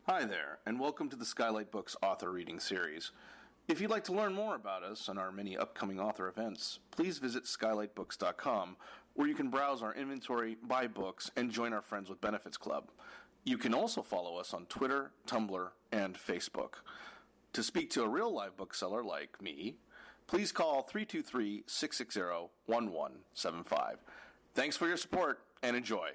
Hi there, and welcome to the Skylight Books author reading series. If you'd like to learn more about us and our many upcoming author events, please visit skylightbooks.com, where you can browse our inventory, buy books, and join our Friends with Benefits Club. You can also follow us on Twitter, Tumblr, and Facebook. To speak to a real live bookseller like me, please call 323-660-1175. Thanks for your support, and enjoy.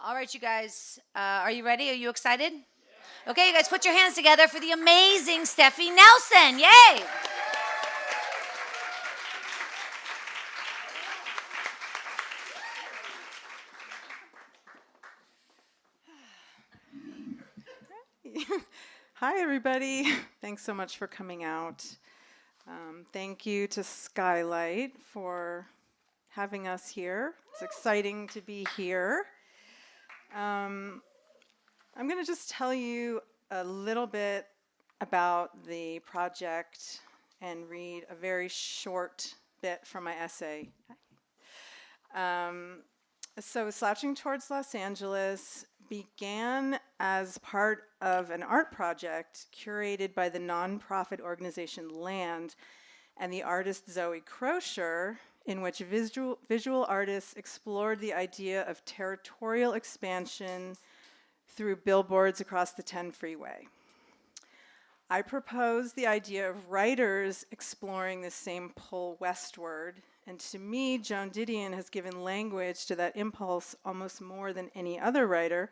All right, you guys, are you ready? Are you excited? Yeah. Okay, you guys put your hands together for the amazing Steffie Nelson. Yay! Hi, everybody. Thanks so much for coming out. Thank you to Skylight for having us here. It's exciting to be here. I'm going to just tell you a little bit about the project and read a very short bit from my essay. So Slouching Towards Los Angeles began as part of an art project curated by the nonprofit organization Land and the artist Zoe Crosher, in which visual artists explored the idea of territorial expansion through billboards across the 10 freeway. I proposed the idea of writers exploring the same pull westward, and to me, Joan Didion has given language to that impulse almost more than any other writer,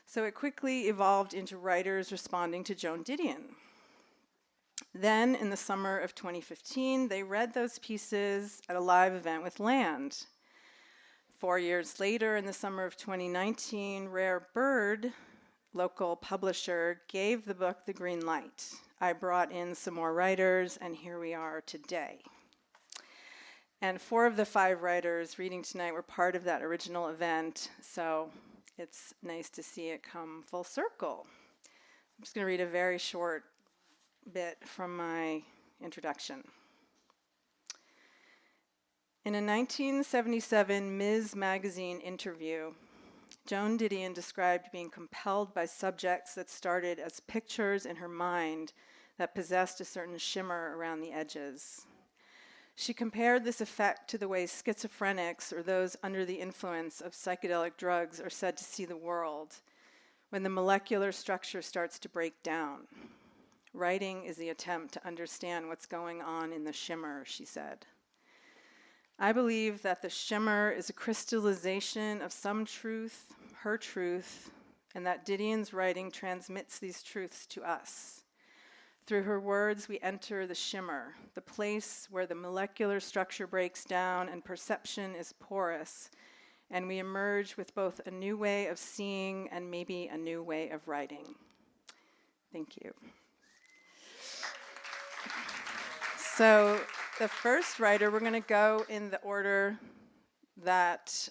so it quickly evolved into writers responding to Joan Didion. Then, in the summer of 2015, they read those pieces at a live event with Land. 4 years later, in the summer of 2019, Rare Bird, local publisher, gave the book the green light. I brought in some more writers, and here we are today. And 4 of the 5 writers reading tonight were part of that original event, so it's nice to see it come full circle. I'm just going to read a very short bit from my introduction. In a 1977 Ms. Magazine interview, Joan Didion described being compelled by subjects that started as pictures in her mind that possessed a certain shimmer around the edges. She compared this effect to the way schizophrenics or those under the influence of psychedelic drugs are said to see the world, when the molecular structure starts to break down. Writing is the attempt to understand what's going on in the shimmer, she said. I believe that the shimmer is a crystallization of some truth, her truth, and that Didion's writing transmits these truths to us. Through her words, we enter the shimmer, the place where the molecular structure breaks down and perception is porous, and we emerge with both a new way of seeing and maybe a new way of writing. Thank you. So the first writer, we're going to go in the order that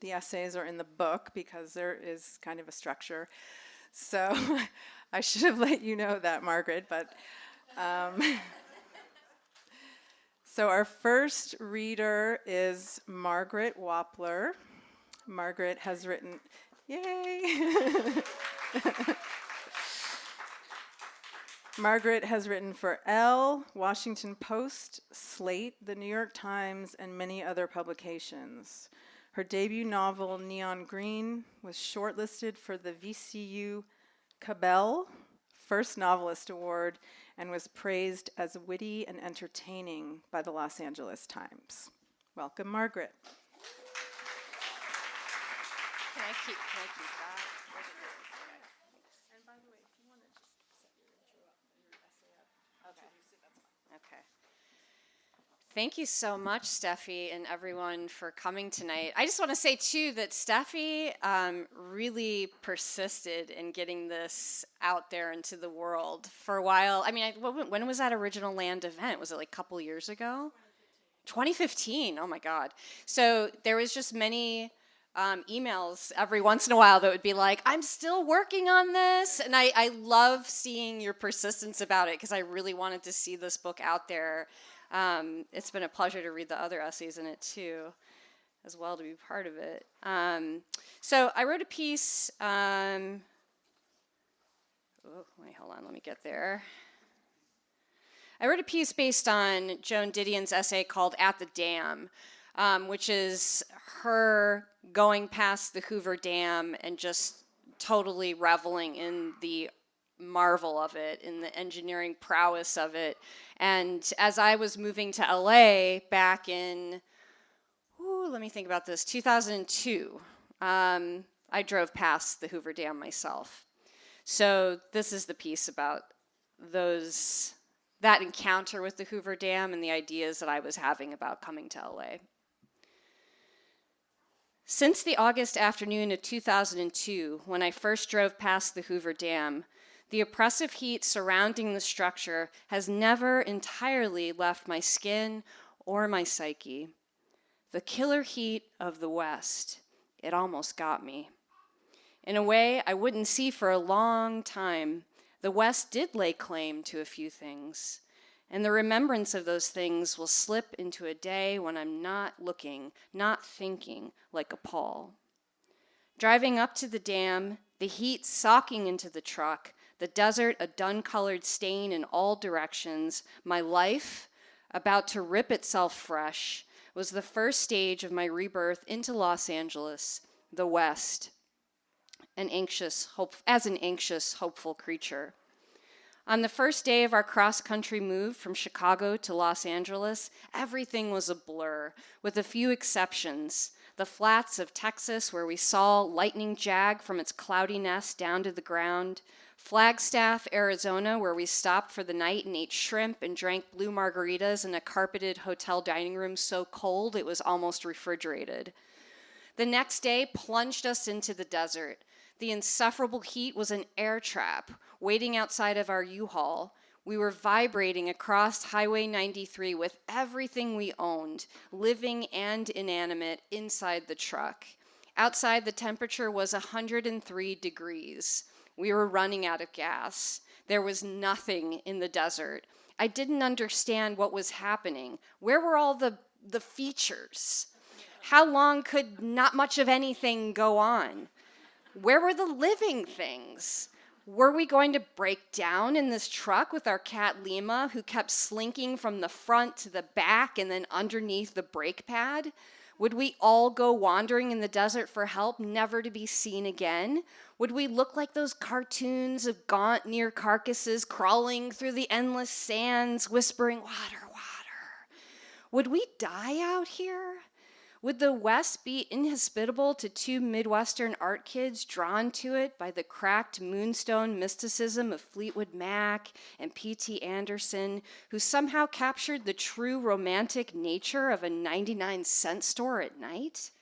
the essays are in the book, because there is kind of a structure. So I should have let you know that, Margaret. But so our first reader is Margaret Wappler. Margaret has written, yay! Margaret has written for Elle, Washington Post, Slate, The New York Times, and many other publications. Her debut novel, Neon Green, was shortlisted for the VCU Cabell First Novelist Award and was praised as witty and entertaining by the Los Angeles Times. Welcome, Margaret. Can I keep that? And by the way, if you want to just set your intro up, your essay up, introduce it, that's fine. Okay. Thank you so much, Steffie, and everyone for coming tonight. I just want to say, too, that Steffie really persisted in getting this out there into the world for a while. I mean, when was that original Land event? Was it like a couple years ago? 2015. Oh, my God. So there was just many emails every once in a while that would be like, I'm still working on this. And I love seeing your persistence about it, because I really wanted to see this book out there. It's been a pleasure to read the other essays in it, too, as well, to be part of it. So I wrote a piece Oh, wait, hold on, let me get there. I wrote a piece based on Joan Didion's essay called At the Dam, which is her going past the Hoover Dam and just totally reveling in the marvel of it, in the engineering prowess of it. And as I was moving to LA back in, let me think about this, 2002, I drove past the Hoover Dam myself. So this is the piece about that encounter with the Hoover Dam and the ideas that I was having about coming to LA. Since the August afternoon of 2002, when I first drove past the Hoover Dam, the oppressive heat surrounding the structure has never entirely left my skin or my psyche. The killer heat of the West, it almost got me. In a way I wouldn't see for a long time, the West did lay claim to a few things, and the remembrance of those things will slip into a day when I'm not looking, not thinking like a Paul. Driving up to the dam, the heat soaking into the truck, the desert a dun-colored stain in all directions, my life, about to rip itself fresh, was the first stage of my rebirth into Los Angeles, the West, as an anxious, hopeful creature. On the first day of our cross-country move from Chicago to Los Angeles, everything was a blur, with a few exceptions. The flats of Texas, where we saw lightning jag from its cloudy nest down to the ground. Flagstaff, Arizona, where we stopped for the night and ate shrimp and drank blue margaritas in a carpeted hotel dining room so cold it was almost refrigerated. The next day plunged us into the desert. The insufferable heat was an air trap, waiting outside of our U-Haul. We were vibrating across Highway 93 with everything we owned, living and inanimate, inside the truck. Outside, the temperature was 103 degrees. We were running out of gas. There was nothing in the desert. I didn't understand what was happening. Where were all the features? How long could not much of anything go on? Where were the living things? Were we going to break down in this truck with our cat Lima, who kept slinking from the front to the back and then underneath the brake pad? Would we all go wandering in the desert for help, never to be seen again? Would we look like those cartoons of gaunt near carcasses crawling through the endless sands, whispering, "Water, water"? Would we die out here? Would the West be inhospitable to two Midwestern art kids drawn to it by the cracked moonstone mysticism of Fleetwood Mac and P.T. Anderson, who somehow captured the true romantic nature of a 99-cent store at night?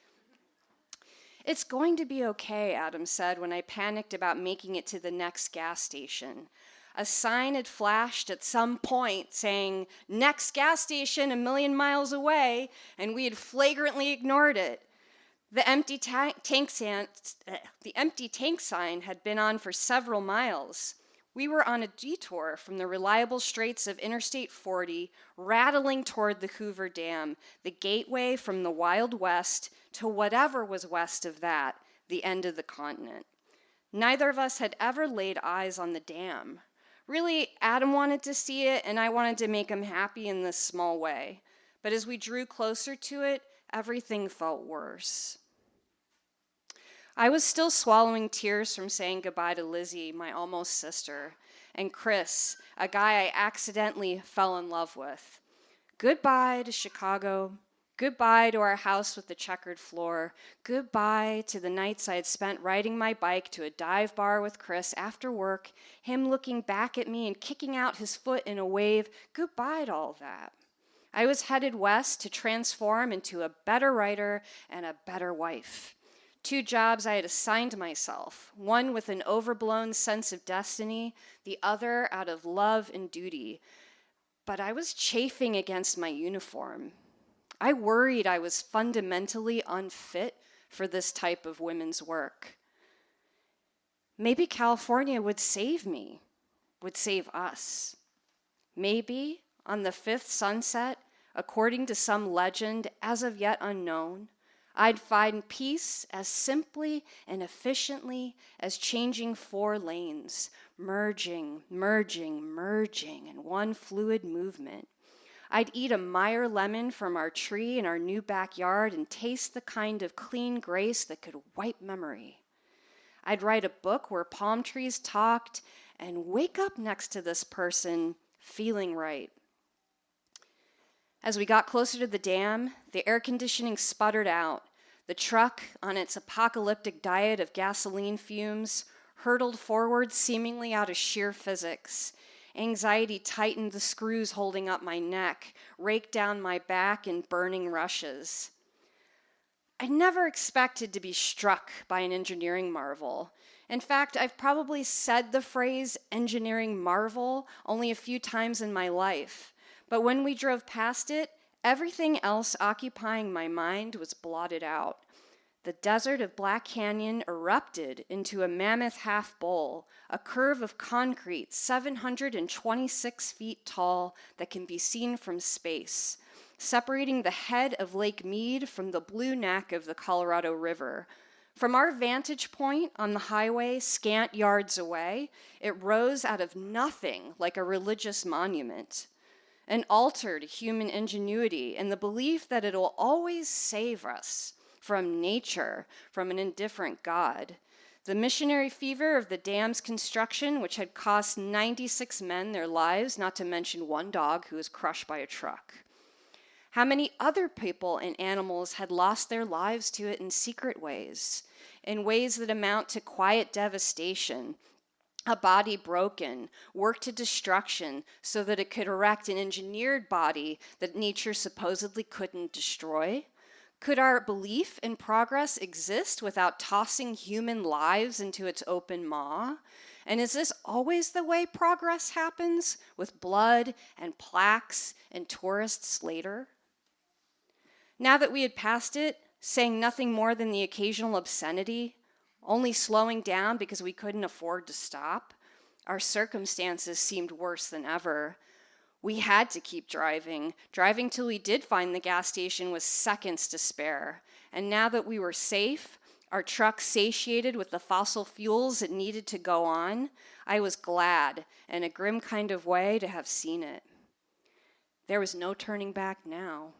"It's going to be okay," Adam said when I panicked about making it to the next gas station. A sign had flashed at some point saying, "Next gas station a million miles away," and we had flagrantly ignored it. The empty tank sign had been on for several miles. We were on a detour from the reliable straights of Interstate 40, rattling toward the Hoover Dam, the gateway from the Wild West to whatever was west of that, the end of the continent. Neither of us had ever laid eyes on the dam. Really, Adam wanted to see it, and I wanted to make him happy in this small way. But as we drew closer to it, everything felt worse. I was still swallowing tears from saying goodbye to Lizzie, my almost sister, and Chris, a guy I accidentally fell in love with. Goodbye to Chicago. Goodbye to our house with the checkered floor. Goodbye to the nights I had spent riding my bike to a dive bar with Chris after work, him looking back at me and kicking out his foot in a wave. Goodbye to all that. I was headed west to transform into a better writer and a better wife. 2 jobs I had assigned myself, one with an overblown sense of destiny, the other out of love and duty. But I was chafing against my uniform. I worried I was fundamentally unfit for this type of women's work. Maybe California would save me, would save us. Maybe on the 5th sunset, according to some legend as of yet unknown, I'd find peace as simply and efficiently as changing 4 lanes, merging, merging, merging in one fluid movement. I'd eat a Meyer lemon from our tree in our new backyard and taste the kind of clean grace that could wipe memory. I'd write a book where palm trees talked and wake up next to this person feeling right. As we got closer to the dam, the air conditioning sputtered out. The truck, on its apocalyptic diet of gasoline fumes, hurtled forward seemingly out of sheer physics. Anxiety tightened the screws holding up my neck, raked down my back in burning rushes. I never expected to be struck by an engineering marvel. In fact, I've probably said the phrase engineering marvel only a few times in my life. But when we drove past it, everything else occupying my mind was blotted out. The desert of Black Canyon erupted into a mammoth half bowl, a curve of concrete 726 feet tall that can be seen from space, separating the head of Lake Mead from the blue neck of the Colorado River. From our vantage point on the highway, scant yards away, it rose out of nothing like a religious monument. An altar to human ingenuity and the belief that it will always save us from nature, from an indifferent God. The missionary fever of the dam's construction, which had cost 96 men their lives, not to mention 1 dog who was crushed by a truck. How many other people and animals had lost their lives to it in secret ways, in ways that amount to quiet devastation, a body broken, worked to destruction so that it could erect an engineered body that nature supposedly couldn't destroy? Could our belief in progress exist without tossing human lives into its open maw? And is this always the way progress happens, with blood and plaques and tourists later? Now that we had passed it, saying nothing more than the occasional obscenity, only slowing down because we couldn't afford to stop, our circumstances seemed worse than ever. We had to keep driving till we did find the gas station with seconds to spare. And now that we were safe, our truck satiated with the fossil fuels it needed to go on, I was glad, in a grim kind of way, to have seen it. There was no turning back now.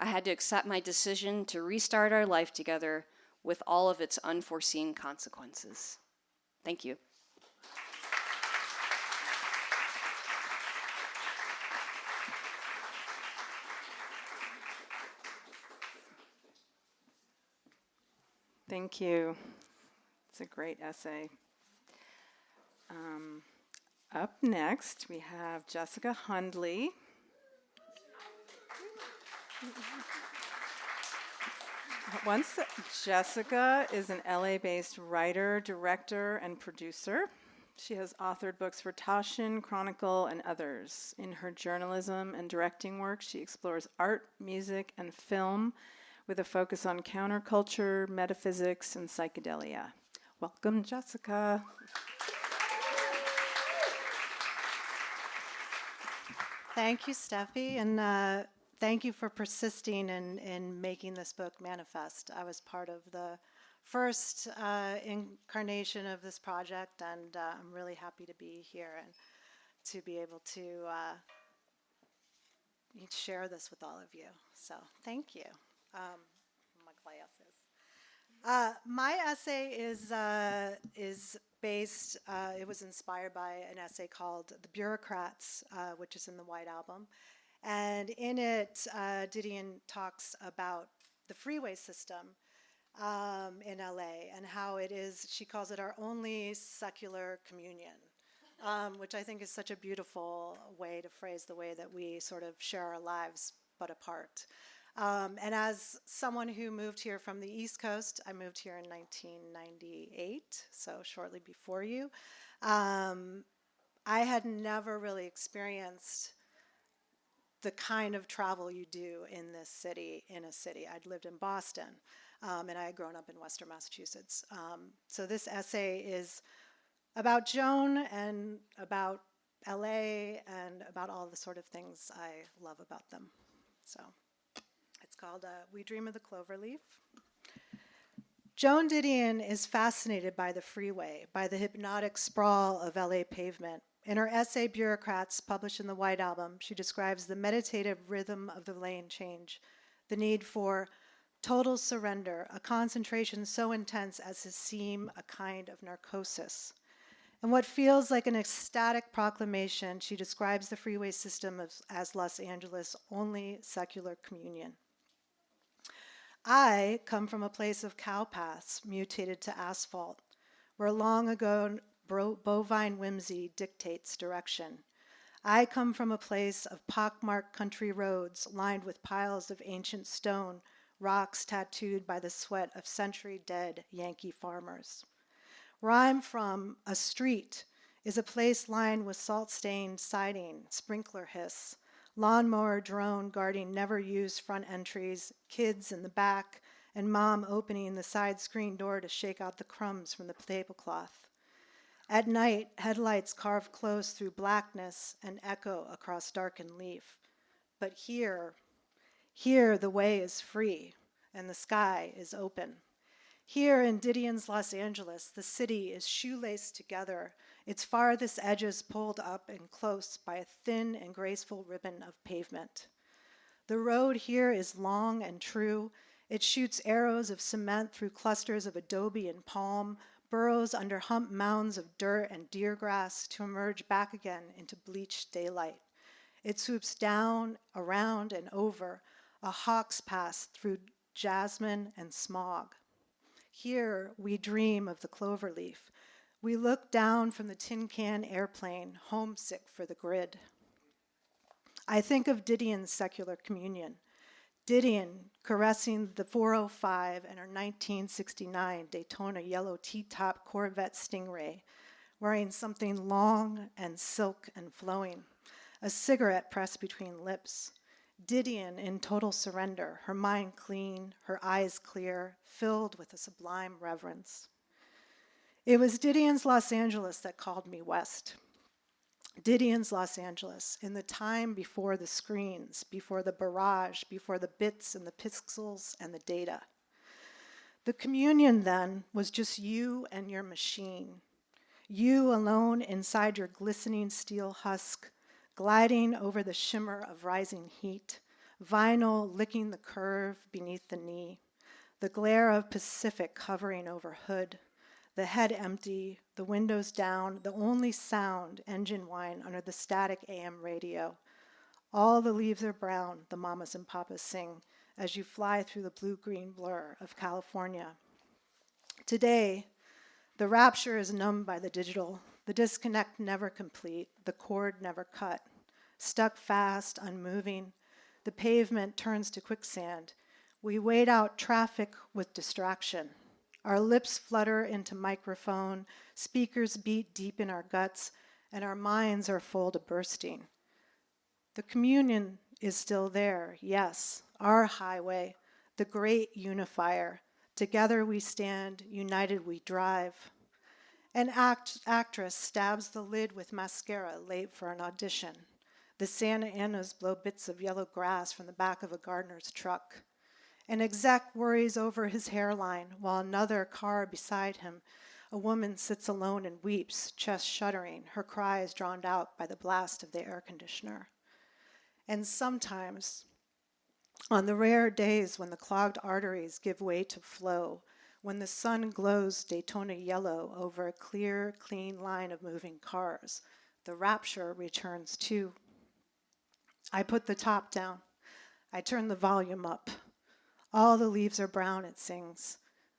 I had to accept my decision to restart our life together with all of its unforeseen consequences. Thank you. Thank you. It's a great essay. Up next, we have Jessica Hundley. Jessica is an LA-based writer, director, and producer. She has authored books for Taschen, Chronicle, and others. In her journalism and directing work, she explores art, music, and film with a focus on counterculture, metaphysics, and psychedelia. Welcome, Jessica. Thank you, Steffi, and thank you for persisting in making this book manifest. I was part of the first incarnation of this project, and I'm really happy to be here and to be able to share this with all of you. So thank you. My essay is based, it was inspired by an essay called The Bureaucrats, which is in the White Album. And in it, Didion talks about the freeway system in LA and how it is, she calls it our only secular communion, which I think is such a beautiful way to phrase the way that we sort of share our lives but apart. And as someone who moved here from the East Coast, I moved here in 1998, so shortly before you, I had never really experienced the kind of travel you do in this city, in a city. I'd lived in Boston, and I had grown up in Western Massachusetts. So this essay is about Joan and about LA and about all the sort of things I love about them. So it's called We Dream of the Cloverleaf. Joan Didion is fascinated by the freeway, by the hypnotic sprawl of LA pavement. In her essay, Bureaucrats, published in the White Album, she describes the meditative rhythm of the lane change, the need for total surrender, a concentration so intense as to seem a kind of narcosis. In what feels like an ecstatic proclamation, she describes the freeway system as Los Angeles' only secular communion. I come from a place of cow paths mutated to asphalt, where long ago bovine whimsy dictates direction. I come from a place of pockmarked country roads lined with piles of ancient stone, rocks tattooed by the sweat of century-dead Yankee farmers. Where I'm from, a street is a place lined with salt-stained siding, sprinkler hiss, lawnmower drone guarding never-used front entries, kids in the back, and mom opening the side screen door to shake out the crumbs from the tablecloth. At night, headlights carve close through blackness and echo across darkened leaf. But here the way is free and the sky is open. Here in Didion's Los Angeles, the city is shoelaced together, its farthest edges pulled up and close by a thin and graceful ribbon of pavement. The road here is long and true. It shoots arrows of cement through clusters of adobe and palm, burrows under humped mounds of dirt and deer grass to emerge back again into bleached daylight. It swoops down, around, and over, a hawk's pass through jasmine and smog. Here we dream of the cloverleaf. We look down from the tin can airplane, homesick for the grid. I think of Didion's secular communion. Didion caressing the 405 and her 1969 Daytona yellow T-top Corvette Stingray, wearing something long and silk and flowing, a cigarette pressed between lips. Didion in total surrender, her mind clean, her eyes clear, filled with a sublime reverence. It was Didion's Los Angeles that called me west. Didion's Los Angeles, in the time before the screens, before the barrage, before the bits and the pixels and the data. The communion then was just you and your machine, you alone inside your glistening steel husk, gliding over the shimmer of rising heat, vinyl licking the curve beneath the knee, the glare of Pacific hovering over hood, the head empty, the windows down, the only sound, engine whine under the static AM radio. All the leaves are brown, the mamas and papas sing, as you fly through the blue-green blur of California. Today, the rapture is numbed by the digital, the disconnect never complete, the cord never cut. Stuck fast, unmoving, the pavement turns to quicksand. We wait out traffic with distraction. Our lips flutter into microphone, speakers beat deep in our guts, and our minds are full to bursting. The communion is still there, yes, our highway, the great unifier. Together we stand, united we drive. An actress stabs the lid with mascara late for an audition. The Santa Anas blow bits of yellow grass from the back of a gardener's truck. An exec worries over his hairline while another car beside him, a woman sits alone and weeps, chest shuddering, her cries drowned out by the blast of the air conditioner. And sometimes, on the rare days when the clogged arteries give way to flow, when the sun glows Daytona yellow over a clear, clean line of moving cars, the rapture returns too. I put the top down. I turn the volume up. All the leaves are brown, it sings.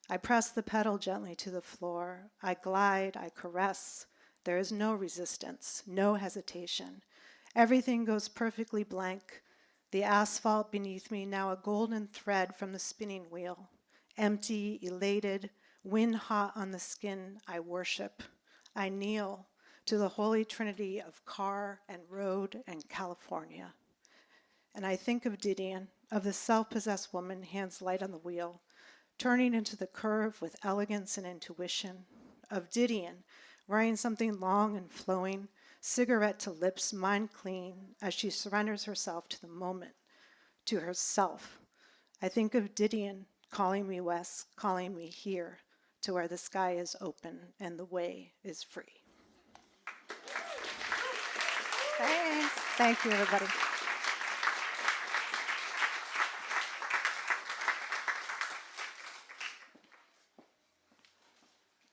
I press the pedal gently to the floor. I glide, I caress. There is no resistance, no hesitation. Everything goes perfectly blank. The asphalt beneath me now a golden thread from the spinning wheel. Empty, elated, wind hot on the skin, I worship. I kneel to the holy trinity of car and road and California. And I think of Didion, of the self-possessed woman, hands light on the wheel, turning into the curve with elegance and intuition, of Didion, wearing something long and flowing, cigarette to lips, mind clean, as she surrenders herself to the moment, to herself, I think of Didion calling me west, calling me here, to where the sky is open and the way is free. Thanks. Thank you, everybody.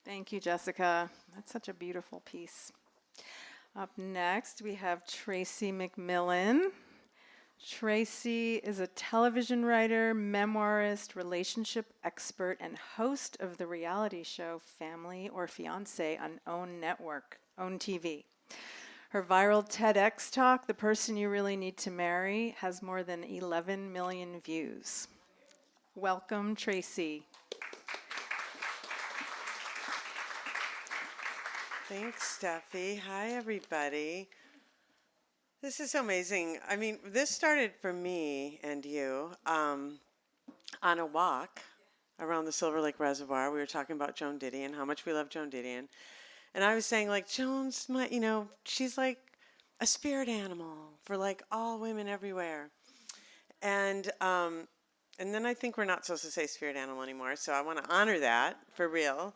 Thank you, Jessica. That's such a beautiful piece. Up next, we have Tracy McMillan. Tracy is a television writer, memoirist, relationship expert, and host of the reality show Family or Fiancé on OWN Network, OWN TV. Her viral TEDx talk, The Person You Really Need to Marry, has more than 11 million views. Welcome, Tracy. Thanks, Steffi. Hi, everybody. This is amazing. I mean, this started for me and you on a walk around the Silver Lake Reservoir. We were talking about Joan Didion, how much we love Joan Didion. And I was saying, like, Joan's she's like a spirit animal for like all women everywhere. And then I think we're not supposed to say spirit animal anymore, so I want to honor that for real.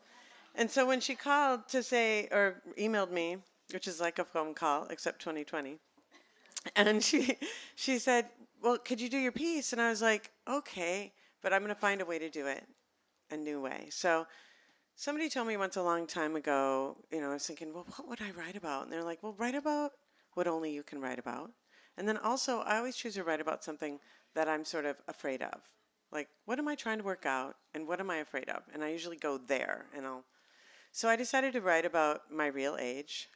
And so when she called to say, or emailed me, which is like a phone call, except 2020, and she said, well, could you do your piece? And I was like, okay, but I'm going to find a way to do it a new way. So somebody told me once a long time ago, I was thinking, well, what would I write about? And they're like, well, write about what only you can write about. And then also, I always choose to write about something that I'm sort of afraid of. Like, what am I trying to work out, and what am I afraid of? And I usually go there, So I decided to write about my real age.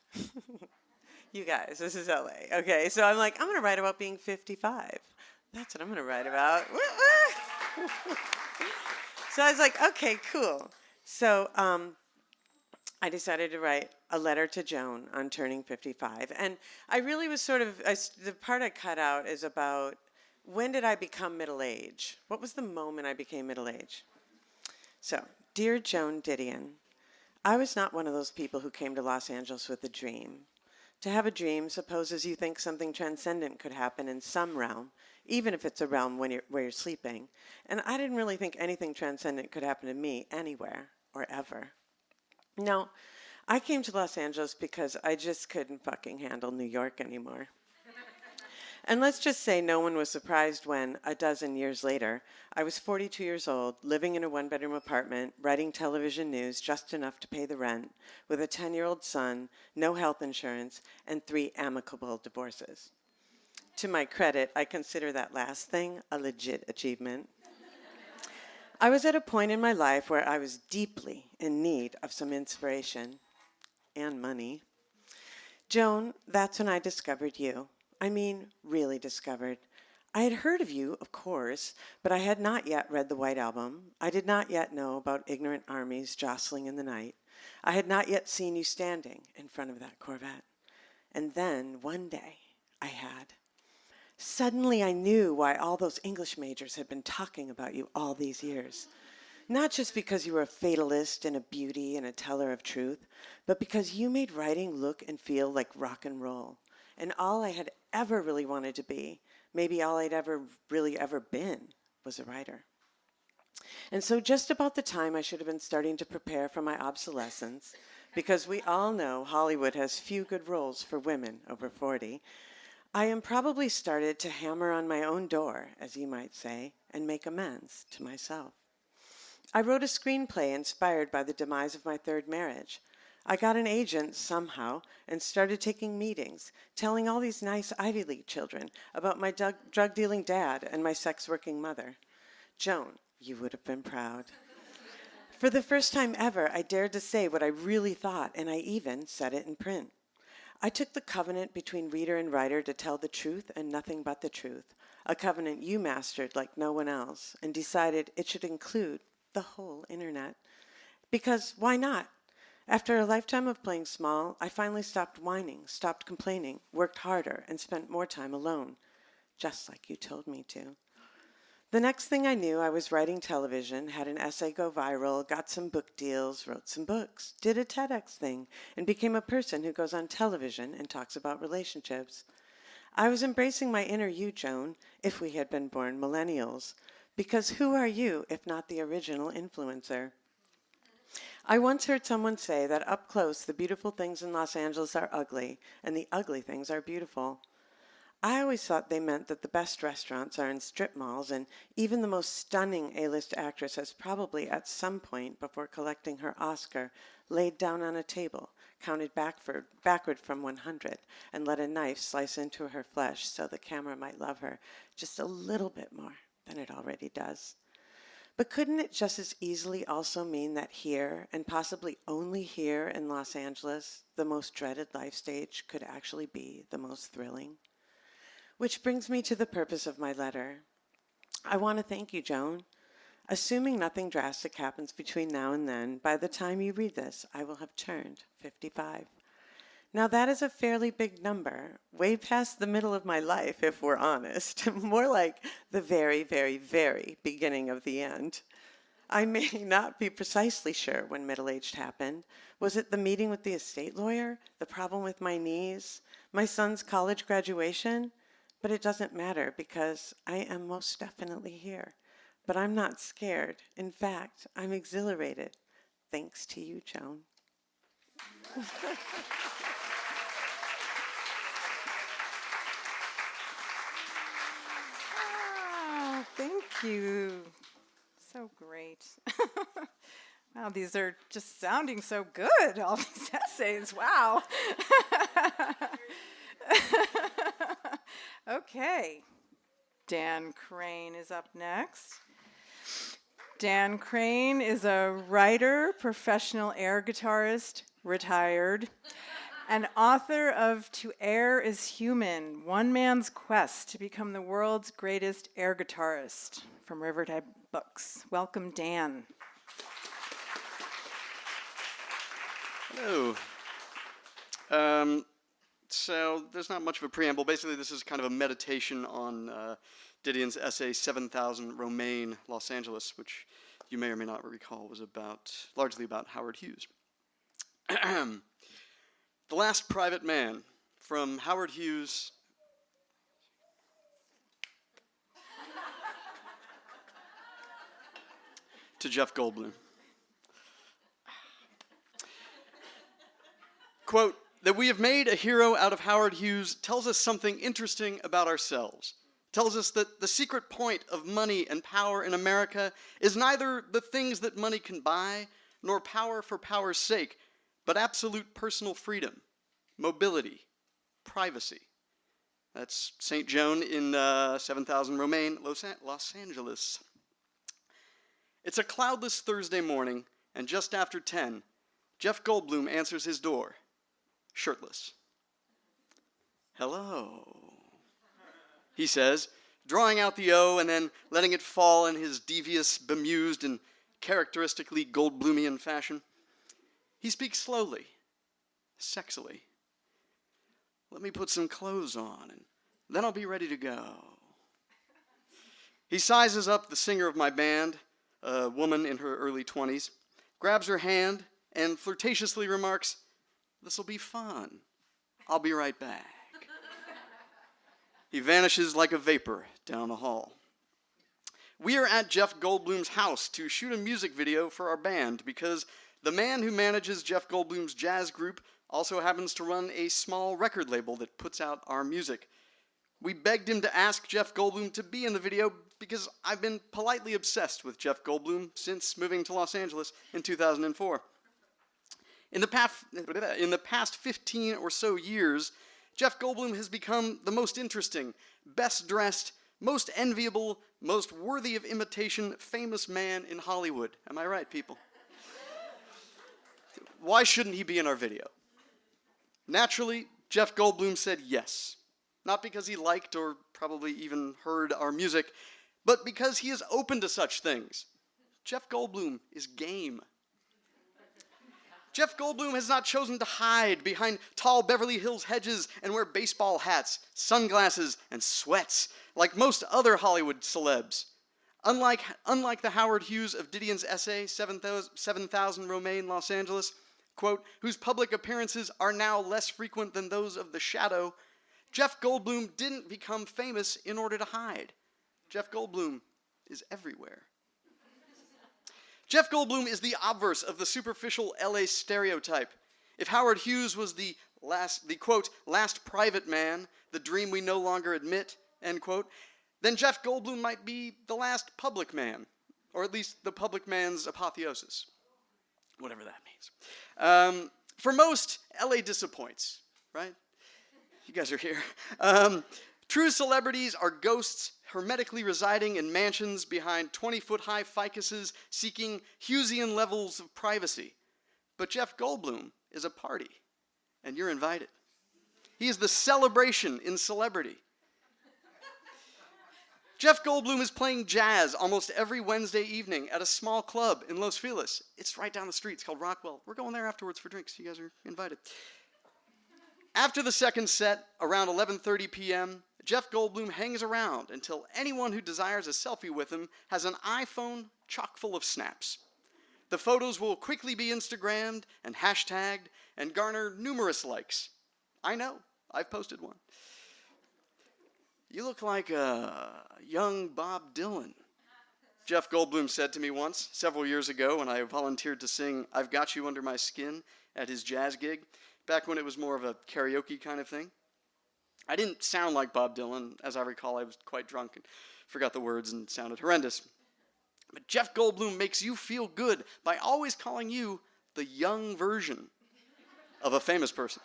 You guys, this is LA. Okay, so I'm like, I'm going to write about being 55. That's what I'm going to write about. So I was like, okay, cool. So I decided to write a letter to Joan on turning 55. And I really was the part I cut out is about, when did I become middle-aged? What was the moment I became middle-aged? So, dear Joan Didion, I was not one of those people who came to Los Angeles with a dream. To have a dream supposes you think something transcendent could happen in some realm, even if it's a realm where you're sleeping. And I didn't really think anything transcendent could happen to me anywhere or ever. No, I came to Los Angeles because I just couldn't fucking handle New York anymore. And let's just say no one was surprised when, a dozen years later, I was 42 years old, living in a one-bedroom apartment, writing television news just enough to pay the rent, with a 10-year-old son, no health insurance, and 3 amicable divorces. To my credit, I consider that last thing a legit achievement. I was at a point in my life where I was deeply in need of some inspiration and money. Joan, that's when I discovered you. I mean, really discovered. I had heard of you, of course, but I had not yet read the White Album. I did not yet know about ignorant armies jostling in the night. I had not yet seen you standing in front of that Corvette. And then, one day, I had. Suddenly I knew why all those English majors had been talking about you all these years. Not just because you were a fatalist and a beauty and a teller of truth, but because you made writing look and feel like rock and roll. And all I had ever really wanted to be, maybe all I'd ever been, was a writer. And so just about the time I should have been starting to prepare for my obsolescence, because we all know Hollywood has few good roles for women over 40, I am probably started to hammer on my own door, as you might say, and make amends to myself. I wrote a screenplay inspired by the demise of my 3rd marriage. I got an agent somehow and started taking meetings, telling all these nice Ivy League children about my drug-dealing dad and my sex-working mother. Joan, you would have been proud. For the first time ever, I dared to say what I really thought, and I even said it in print. I took the covenant between reader and writer to tell the truth and nothing but the truth, a covenant you mastered like no one else, and decided it should include the whole internet. Because why not? After a lifetime of playing small, I finally stopped whining, stopped complaining, worked harder, and spent more time alone, just like you told me to. The next thing I knew, I was writing television, had an essay go viral, got some book deals, wrote some books, did a TEDx thing, and became a person who goes on television and talks about relationships. I was embracing my inner you, Joan, if we had been born millennials. Because who are you if not the original influencer? I once heard someone say that up close, the beautiful things in Los Angeles are ugly, and the ugly things are beautiful. I always thought they meant that the best restaurants are in strip malls, and even the most stunning A-list actress has probably at some point before collecting her Oscar laid down on a table, counted backward from 100, and let a knife slice into her flesh so the camera might love her just a little bit more than it already does. But couldn't it just as easily also mean that here, and possibly only here in Los Angeles, the most dreaded life stage could actually be the most thrilling? Which brings me to the purpose of my letter. I want to thank you, Joan. Assuming nothing drastic happens between now and then, by the time you read this, I will have turned 55. Now that is a fairly big number, way past the middle of my life, if we're honest, more like the very, very, very beginning of the end. I may not be precisely sure when middle-aged happened. Was it the meeting with the estate lawyer, the problem with my knees, my son's college graduation? But it doesn't matter because I am most definitely here. But I'm not scared. In fact, I'm exhilarated. Thanks to you, Joan. Thank you. So great. Wow, these are just sounding so good, all these essays. Wow. Okay. Dan Crane is up next. Dan Crane is a writer, professional air guitarist, retired, and author of To Air is Human, One Man's Quest to Become the World's Greatest Air Guitarist, from Riverdale Books. Welcome, Dan. Hello. So there's not much of a preamble. Basically, this is kind of a meditation on Didion's essay 7,000 Romaine, Los Angeles, which you may or may not recall was largely about Howard Hughes. The Last Private Man, from Howard Hughes to Jeff Goldblum. Quote, that we have made a hero out of Howard Hughes tells us something interesting about ourselves. Tells us that the secret point of money and power in America is neither the things that money can buy, nor power for power's sake, but absolute personal freedom, mobility, privacy. That's St. Joan in 7,000 Romaine, Los Angeles. It's a cloudless Thursday morning, and just after 10, Jeff Goldblum answers his door, shirtless. Hello, he says, drawing out the O and then letting it fall in his devious, bemused, and characteristically Goldblumian fashion. He speaks slowly, sexily. Let me put some clothes on, and then I'll be ready to go. He sizes up the singer of my band, a woman in her early 20s, grabs her hand, and flirtatiously remarks, "This'll be fun. I'll be right back." He vanishes like a vapor down the hall. We are at Jeff Goldblum's house to shoot a music video for our band because the man who manages Jeff Goldblum's jazz group also happens to run a small record label that puts out our music. We begged him to ask Jeff Goldblum to be in the video because I've been politely obsessed with Jeff Goldblum since moving to Los Angeles in 2004. In the past 15 or so years, Jeff Goldblum has become the most interesting, best dressed, most enviable, most worthy of imitation, famous man in Hollywood. Am I right, people? Why shouldn't he be in our video? Naturally, Jeff Goldblum said yes. Not because he liked or probably even heard our music, but because he is open to such things. Jeff Goldblum is game. Jeff Goldblum has not chosen to hide behind tall Beverly Hills hedges and wear baseball hats, sunglasses, and sweats like most other Hollywood celebs. Unlike the Howard Hughes of Didion's essay, 7,000 Romaine, Los Angeles, quote, whose public appearances are now less frequent than those of The Shadow, Jeff Goldblum didn't become famous in order to hide. Jeff Goldblum is everywhere. Jeff Goldblum is the obverse of the superficial LA stereotype. If Howard Hughes was the quote, last private man, the dream we no longer admit, end quote, then Jeff Goldblum might be the last public man, or at least the public man's apotheosis, whatever that means. For most, LA disappoints, right? You guys are here. True celebrities are ghosts hermetically residing in mansions behind 20-foot-high ficuses seeking Hughesian levels of privacy. But Jeff Goldblum is a party, and you're invited. He is the celebration in celebrity. Jeff Goldblum is playing jazz almost every Wednesday evening at a small club in Los Feliz. It's right down the street. It's called Rockwell. We're going there afterwards for drinks. You guys are invited. After the second set, around 11:30 p.m., Jeff Goldblum hangs around until anyone who desires a selfie with him has an iPhone chock full of snaps. The photos will quickly be Instagrammed and hashtagged and garner numerous likes. I know, I've posted one. You look like a young Bob Dylan, Jeff Goldblum said to me once, several years ago, when I volunteered to sing I've Got You Under My Skin at his jazz gig, back when it was more of a karaoke kind of thing. I didn't sound like Bob Dylan. As I recall, I was quite drunk and forgot the words and sounded horrendous. But Jeff Goldblum makes you feel good by always calling you the young version of a famous person.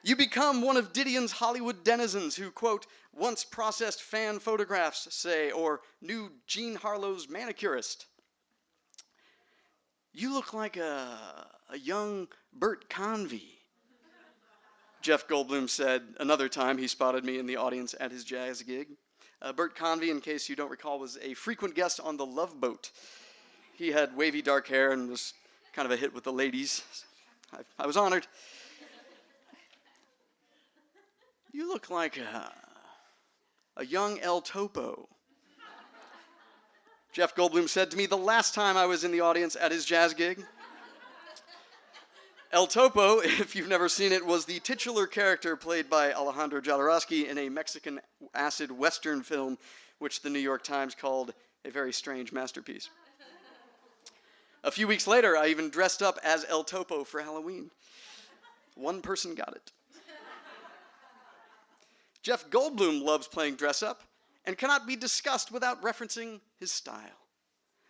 You become one of Didion's Hollywood denizens who, quote, once processed fan photographs, say, or knew Jean Harlow's manicurist. You look like a young Bert Convy, Jeff Goldblum said another time he spotted me in the audience at his jazz gig. Bert Convy, in case you don't recall, was a frequent guest on The Love Boat. He had wavy dark hair and was kind of a hit with the ladies. I was honored. You look like a young El Topo, Jeff Goldblum said to me the last time I was in the audience at his jazz gig. El Topo, if you've never seen it, was the titular character played by Alejandro Jodorowsky in a Mexican acid western film, which the New York Times called a very strange masterpiece. A few weeks later, I even dressed up as El Topo for Halloween. One person got it. Jeff Goldblum loves playing dress-up and cannot be discussed without referencing his style.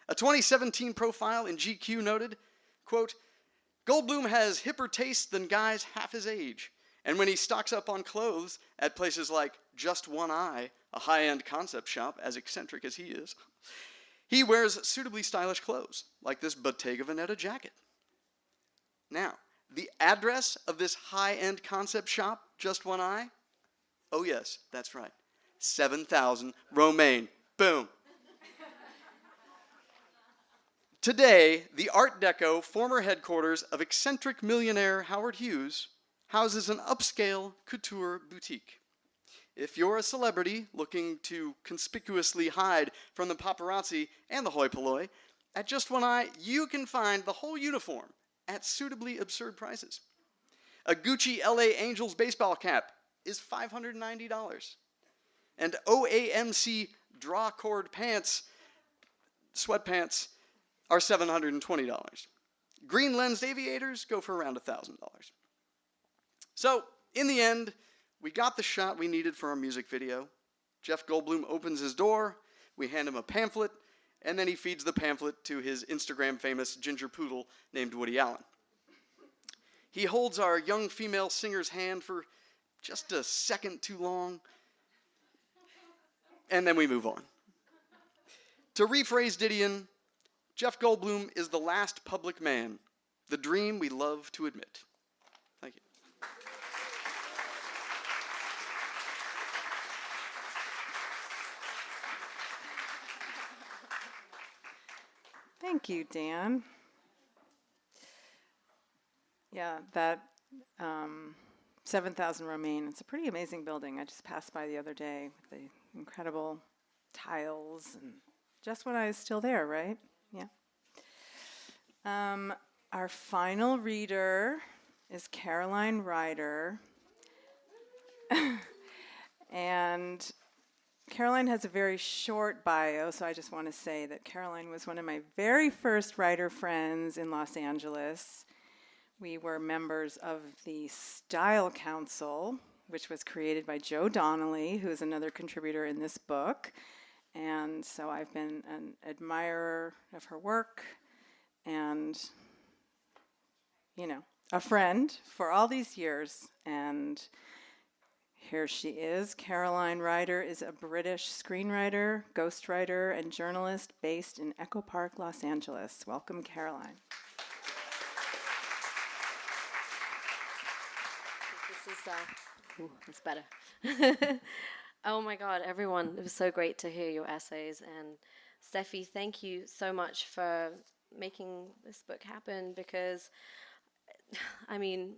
A 2017 profile in GQ noted, quote, Goldblum has hipper tastes than guys half his age, and when he stocks up on clothes at places like Just One Eye, a high-end concept shop as eccentric as he is, he wears suitably stylish clothes, like this Bottega Veneta jacket. Now, the address of this high-end concept shop, Just One Eye? Oh yes, that's right. 7000 Romaine. Boom. Today, the Art Deco former headquarters of eccentric millionaire Howard Hughes houses an upscale couture boutique. If you're a celebrity looking to conspicuously hide from the paparazzi and the hoi polloi, at Just One Eye, you can find the whole uniform at suitably absurd prices. A Gucci LA Angels baseball cap is $590. And OAMC draw cord pants, sweatpants, are $720. Green lensed aviators go for around $1,000. So, in the end, we got the shot we needed for our music video. Jeff Goldblum opens his door, we hand him a pamphlet, and then he feeds the pamphlet to his Instagram famous ginger poodle named Woody Allen. He holds our young female singer's hand for just a second too long, and then we move on. To rephrase Didion, Jeff Goldblum is the last public man, the dream we love to admit. Thank you. Thank you, Dan. Yeah, that 7000 Romaine, it's a pretty amazing building. I just passed by the other day with the incredible tiles, and Just When I was still there, right? Yeah. Our final reader is Caroline Ryder. And Caroline has a very short bio, so I just want to say that Caroline was one of my very first writer friends in Los Angeles. We were members of the Style Council, which was created by Joe Donnelly, who is another contributor in this book. And so I've been an admirer of her work and, a friend for all these years. And here she is. Caroline Ryder is a British screenwriter, ghostwriter, and journalist based in Echo Park, Los Angeles. Welcome, Caroline. This is, that's better. Oh my God, everyone, it was so great to hear your essays. And Steffi, thank you so much for making this book happen because,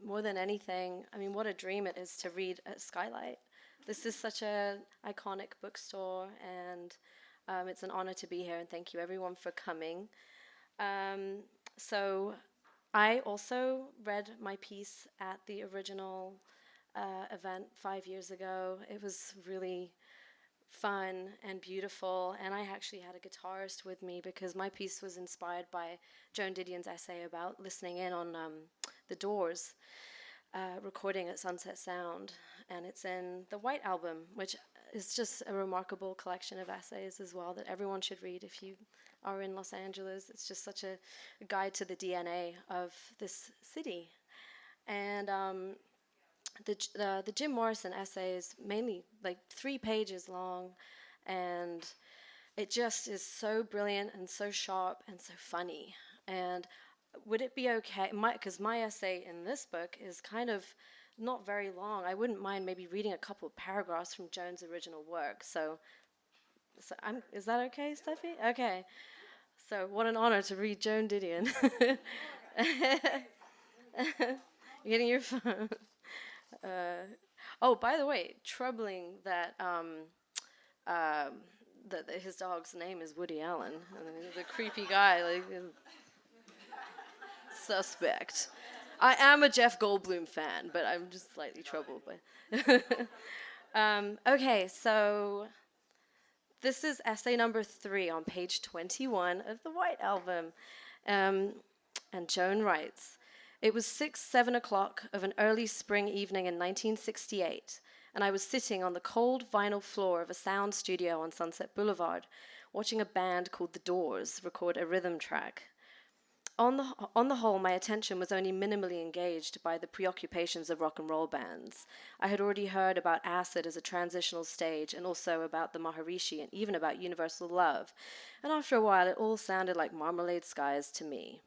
more than anything, what a dream it is to read at Skylight. This is such an iconic bookstore, and it's an honor to be here, and thank you everyone for coming. So I also read my piece at the original event 5 years ago. It was really fun and beautiful, and I actually had a guitarist with me because my piece was inspired by Joan Didion's essay about listening in on the Doors recording at Sunset Sound, and it's in the White Album, which is just a remarkable collection of essays as well that everyone should read if you are in Los Angeles. It's just such a guide to the DNA of this city. And the Jim Morrison essay is mainly like 3 pages long, and it just is so brilliant and so sharp and so funny. And would it be okay, because my essay in this book is kind of not very long. I wouldn't mind maybe reading a couple of paragraphs from Joan's original work. So is that okay, Steffi? Okay. So what an honor to read Joan Didion. You're getting your phone. By the way, troubling that that his dog's name is Woody Allen. The creepy guy, suspect. I am a Jeff Goldblum fan, but I'm just slightly troubled by. Okay, so this is essay number 3 on page 21 of the White Album, and Joan writes. It was 7 o'clock of an early spring evening in 1968, and I was sitting on the cold vinyl floor of a sound studio on Sunset Boulevard, watching a band called The Doors record a rhythm track. On the whole, my attention was only minimally engaged by the preoccupations of rock and roll bands. I had already heard about acid as a transitional stage, and also about the Maharishi, and even about universal love, and after a while it all sounded like Marmalade Skies to me.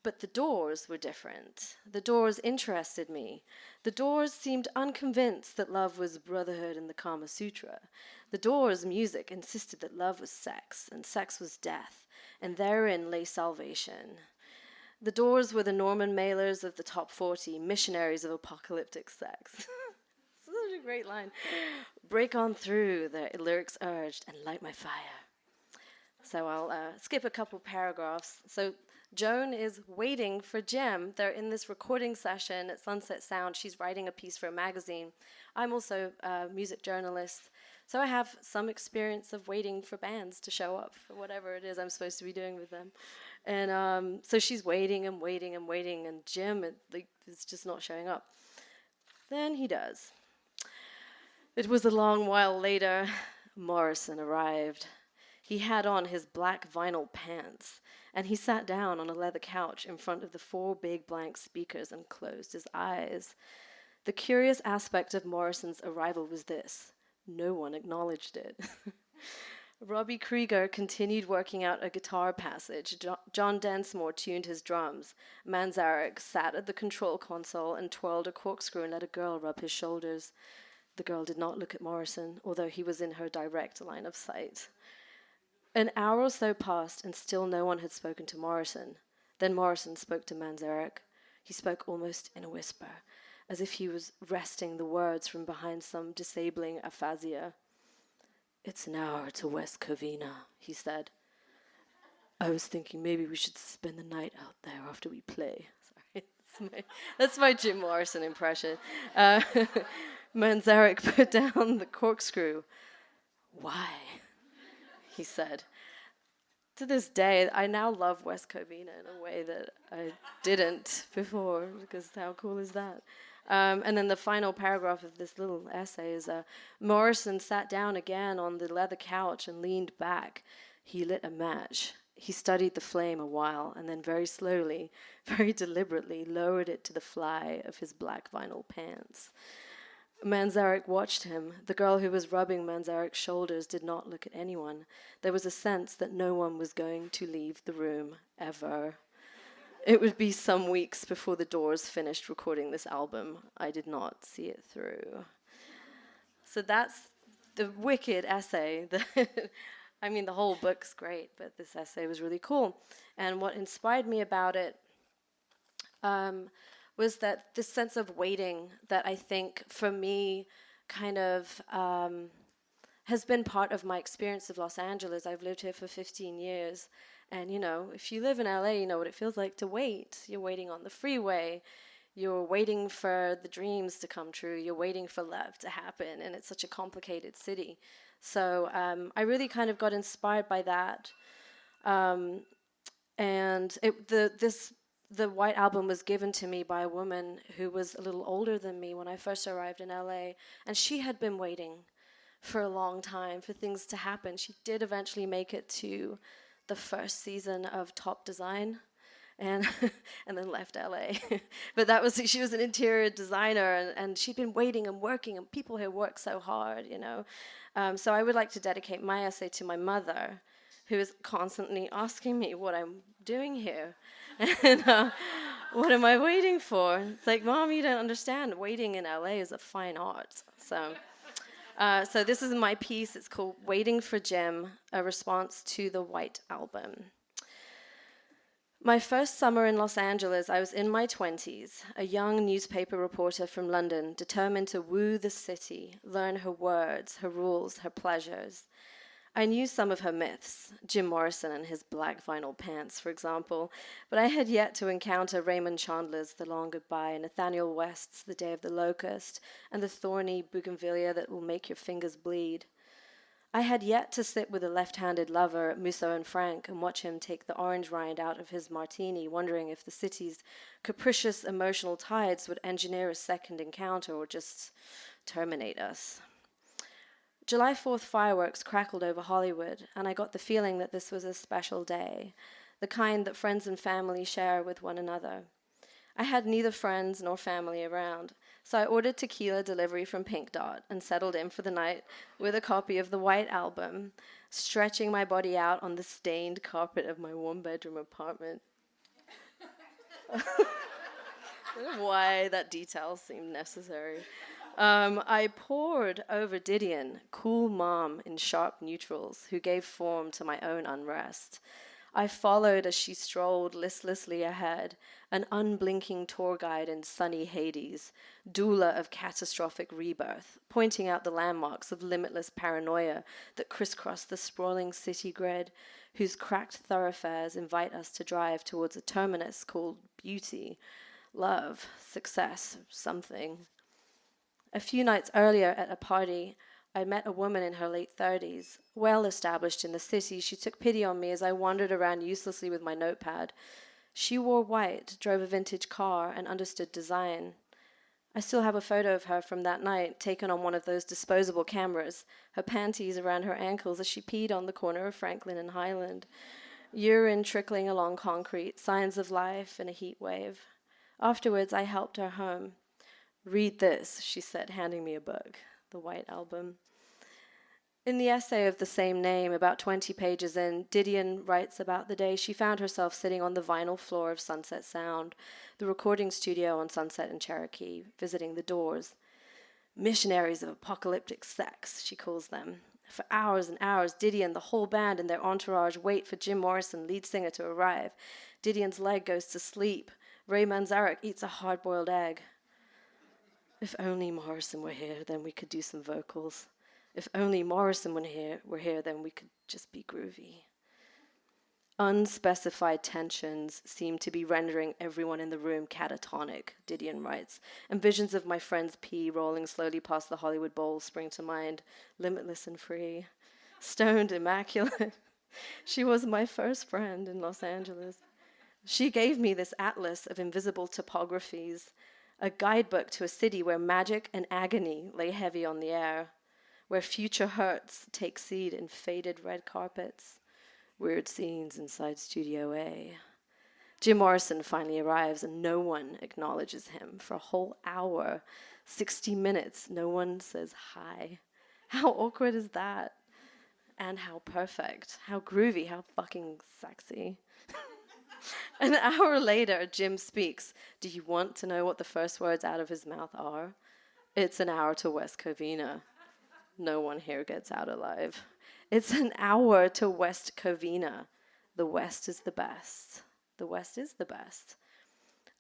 But the Doors were different. The Doors interested me. The Doors seemed unconvinced that love was brotherhood in the Kama Sutra. The Doors' music insisted that love was sex, and sex was death, and therein lay salvation. The Doors were the Norman Mailers of the top 40, missionaries of apocalyptic sex. Such a great line. Break on through, the lyrics urged, and light my fire. So I'll skip a couple paragraphs. So Joan is waiting for Jim. They're in this recording session at Sunset Sound. She's writing a piece for a magazine. I'm also a music journalist, so I have some experience of waiting for bands to show up for whatever it is I'm supposed to be doing with them. And so she's waiting and waiting and waiting, and Jim is just not showing up. Then he does. It was a long while later. Morrison arrived. He had on his black vinyl pants, and he sat down on a leather couch in front of the 4 big blank speakers and closed his eyes. The curious aspect of Morrison's arrival was this: no one acknowledged it. Robbie Krieger continued working out a guitar passage. John Densmore tuned his drums. Manzarek sat at the control console and twirled a corkscrew and let a girl rub his shoulders. The girl did not look at Morrison, although he was in her direct line of sight. An hour or so passed, and still no one had spoken to Morrison. Then Morrison spoke to Manzarek. He spoke almost in a whisper, as if he was wresting the words from behind some disabling aphasia. "It's an hour to West Covina," he said. "I was thinking maybe we should spend the night out there after we play." Sorry, that's my Jim Morrison impression. Manzarek put down the corkscrew. Why? He said. To this day, I now love West Covina in a way that I didn't before, because how cool is that? And then the final paragraph of this little essay is, Morrison sat down again on the leather couch and leaned back. He lit a match. He studied the flame a while, and then very slowly, very deliberately, lowered it to the fly of his black vinyl pants. Manzarek watched him. The girl who was rubbing Manzarek's shoulders did not look at anyone. There was a sense that no one was going to leave the room, ever. It would be some weeks before the Doors finished recording this album. I did not see it through. So that's the wicked essay. I mean, the whole book's great, but this essay was really cool. And what inspired me about it was that this sense of waiting that I think for me kind of has been part of my experience of Los Angeles. I've lived here for 15 years. And, you know, if you live in LA, you know what it feels like to wait. You're waiting on the freeway. You're waiting for the dreams to come true. You're waiting for love to happen. And it's such a complicated city. So I really kind of got inspired by that. And the White Album was given to me by a woman who was a little older than me when I first arrived in LA. And she had been waiting for a long time for things to happen. She did eventually make it to the first season of Top Design and and then left LA. But she was an interior designer, and she'd been waiting and working, and people here work so hard, you know. So I would like to dedicate my essay to my mother, who is constantly asking me what I'm doing here. And what am I waiting for? It's like, Mom, you don't understand. Waiting in LA is a fine art. So this is my piece. It's called Waiting for Jim, a response to the White Album. My first summer in Los Angeles, I was in my 20s, a young newspaper reporter from London, determined to woo the city, learn her words, her rules, her pleasures. I knew some of her myths, Jim Morrison and his black vinyl pants, for example, but I had yet to encounter Raymond Chandler's The Long Goodbye, Nathaniel West's The Day of the Locust, and the thorny bougainvillea that will make your fingers bleed. I had yet to sit with a left-handed lover at Musso and Frank and watch him take the orange rind out of his martini, wondering if the city's capricious emotional tides would engineer a second encounter or just terminate us. July 4th fireworks crackled over Hollywood, and I got the feeling that this was a special day, the kind that friends and family share with one another. I had neither friends nor family around, so I ordered tequila delivery from Pink Dot and settled in for the night with a copy of the White Album, stretching my body out on the stained carpet of my one-bedroom apartment. I don't know why that detail seemed necessary. I pored over Didion, cool mom in sharp neutrals, who gave form to my own unrest. I followed as she strolled listlessly ahead, an unblinking tour guide in sunny Hades, doula of catastrophic rebirth, pointing out the landmarks of limitless paranoia that crisscross the sprawling city grid, whose cracked thoroughfares invite us to drive towards a terminus called beauty, love, success, something. A few nights earlier at a party, I met a woman in her late 30s. Well established in the city, she took pity on me as I wandered around uselessly with my notepad. She wore white, drove a vintage car, and understood design. I still have a photo of her from that night, taken on one of those disposable cameras, her panties around her ankles as she peed on the corner of Franklin and Highland. Urine trickling along concrete, signs of life in a heat wave. Afterwards, I helped her home. "Read this," she said, handing me a book, the White Album. In the essay of the same name, about 20 pages in, Didion writes about the day she found herself sitting on the vinyl floor of Sunset Sound, the recording studio on Sunset and Cherokee, visiting the Doors. Missionaries of apocalyptic sex, she calls them. For hours and hours, Didion, the whole band, and their entourage wait for Jim Morrison, lead singer, to arrive. Didion's leg goes to sleep. Ray Manzarek eats a hard-boiled egg. If only Morrison were here, then we could do some vocals. If only Morrison were here, then we could just be groovy. Unspecified tensions seem to be rendering everyone in the room catatonic, Didion writes, and visions of my friend's pee rolling slowly past the Hollywood Bowl spring to mind, limitless and free, stoned, immaculate. She was my first friend in Los Angeles. She gave me this atlas of invisible topographies, a guidebook to a city where magic and agony lay heavy on the air, where future hurts take seed in faded red carpets. Weird scenes inside Studio A. Jim Morrison finally arrives and no one acknowledges him for a whole hour, 60 minutes. No one says hi. How awkward is that? And how perfect, how groovy, how fucking sexy. An hour later, Jim speaks. Do you want to know what the first words out of his mouth are? It's an hour to West Covina. No one here gets out alive. It's an hour to West Covina. The West is the best. The West is the best.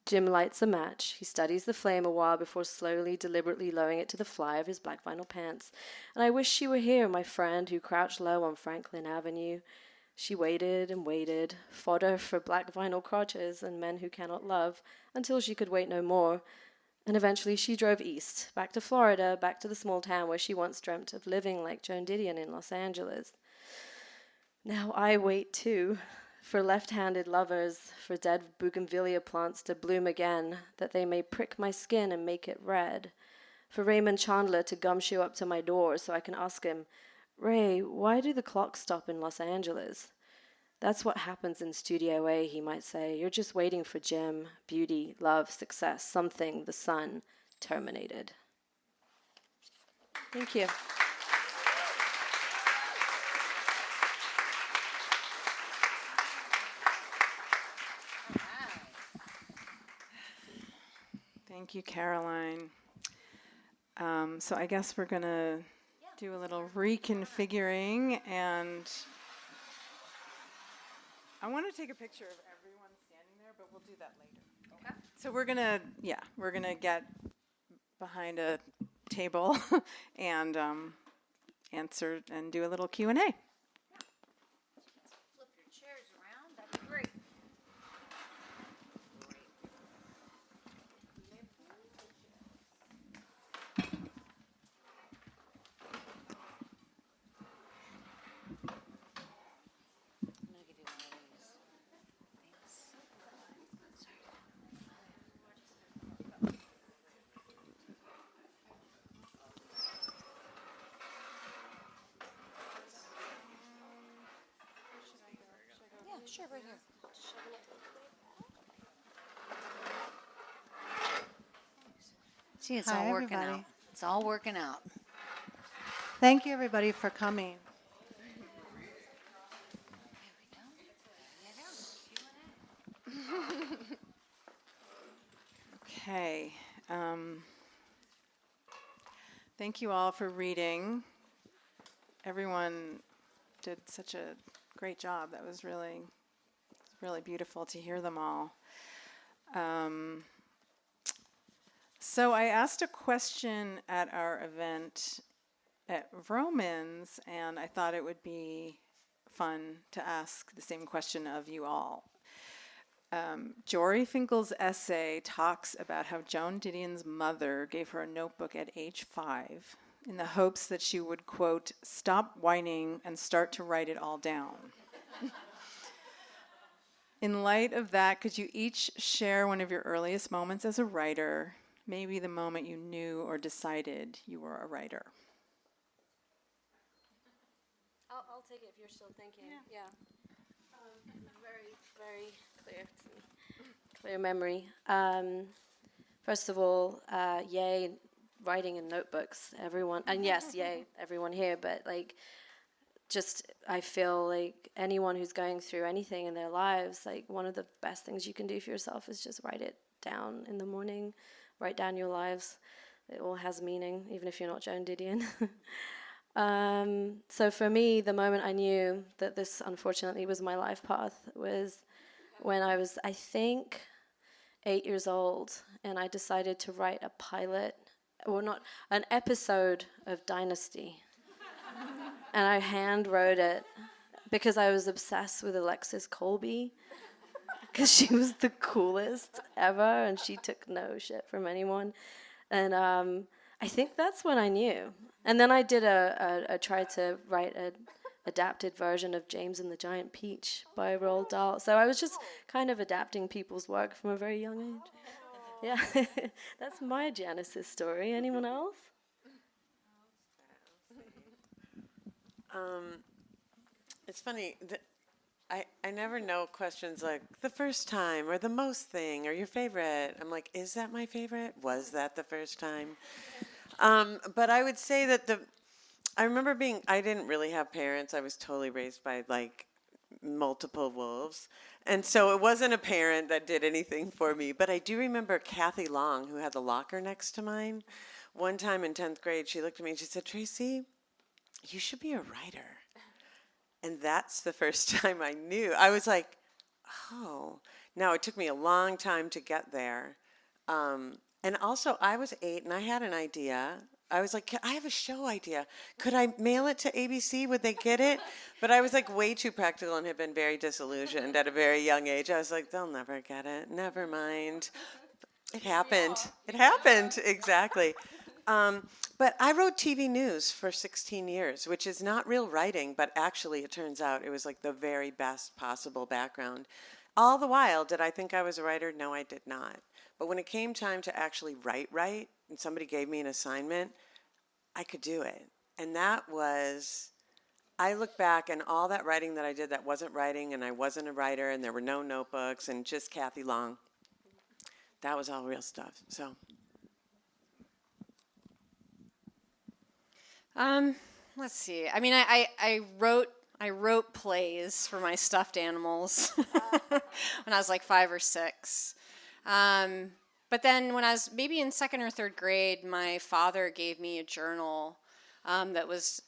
Jim lights a match. He studies the flame a while before slowly, deliberately lowering it to the fly of his black vinyl pants. And I wish she were here, my friend who crouched low on Franklin Avenue. She waited and waited, fodder for black vinyl crotches and men who cannot love, until she could wait no more. And eventually she drove east, back to Florida, back to the small town where she once dreamt of living like Joan Didion in Los Angeles. Now I wait too, for left-handed lovers, for dead bougainvillea plants to bloom again, that they may prick my skin and make it red. For Raymond Chandler to gumshoe up to my door so I can ask him, Ray, why do the clocks stop in Los Angeles? That's what happens in Studio A, he might say. You're just waiting for Jim, beauty, love, success, something, the sun, terminated. Thank you. Thank you, Caroline. So I guess we're going to do a little reconfiguring, and I want to take a picture of everyone standing there, but we'll do that later. Okay. So we're going to get behind a table and answer and do a little Q&A. Flip your chairs around. That'd be great. Sure, right here. See, it's Hi, all working everybody. out. It's all working out. Thank you, everybody, for coming. Okay. Thank you all for reading. Everyone did such a great job. That was really beautiful to hear them all. So I asked a question at our event at Vroman's, and I thought it would be fun to ask the same question of you all. Jory Finkel's essay talks about how Joan Didion's mother gave her a notebook at age 5 in the hopes that she would, quote, stop whining and start to write it all down. In light of that, could you each share one of your earliest moments as a writer, maybe the moment you knew or decided you were a writer? I'll take it if you're still thinking. Yeah. Very, very clear to me. Clear memory. First of all, yay, writing in notebooks. Everyone, and yes, yay, everyone here. But like, just I feel like anyone who's going through anything in their lives, like one of the best things you can do for yourself is just write it down in the morning. Write down your lives. It all has meaning, even if you're not Joan Didion. So for me, the moment I knew that this unfortunately was my life path was when I was, I think, 8 years old, and I decided to write a pilot, or not, an episode of Dynasty. And I hand wrote it because I was obsessed with Alexis Colby because she was the coolest ever and she took no shit from anyone. And I think that's when I knew. And then I did I tried to write an adapted version of James and the Giant Peach by Roald Dahl. So I was just kind of adapting people's work from a very young age. Yeah, that's my Genesis story. Anyone else? It's funny. I never know questions like the first time or the most thing or your favorite. I'm like, is that my favorite? Was that the first time? But I would say that I remember I didn't really have parents. I was totally raised by like multiple wolves. And so it wasn't a parent that did anything for me. But I do remember Kathy Long, who had the locker next to mine. One time in 10th grade, she looked at me and she said, Tracy, you should be a writer. And that's the first time I knew. I was like, oh. Now, it took me a long time to get there. And also, I was 8 and I had an idea. I was like, I have a show idea. Could I mail it to ABC? Would they get it? But I was like way too practical and had been very disillusioned at a very young age. I was like, they'll never get it. Never mind. It happened. It happened, exactly. But I wrote TV news for 16 years, which is not real writing, but actually it turns out it was like the very best possible background. All the while, did I think I was a writer? No, I did not. But when it came time to actually write, and somebody gave me an assignment, I could do it. And that was, I look back and all that writing that I did that wasn't writing, and I wasn't a writer, and there were no notebooks, and just Kathy Long. That was all real stuff, so. Let's see. I mean, I wrote plays for my stuffed animals when I was like 5 or 6. But then when I was maybe in 2nd or 3rd grade, my father gave me a journal that was,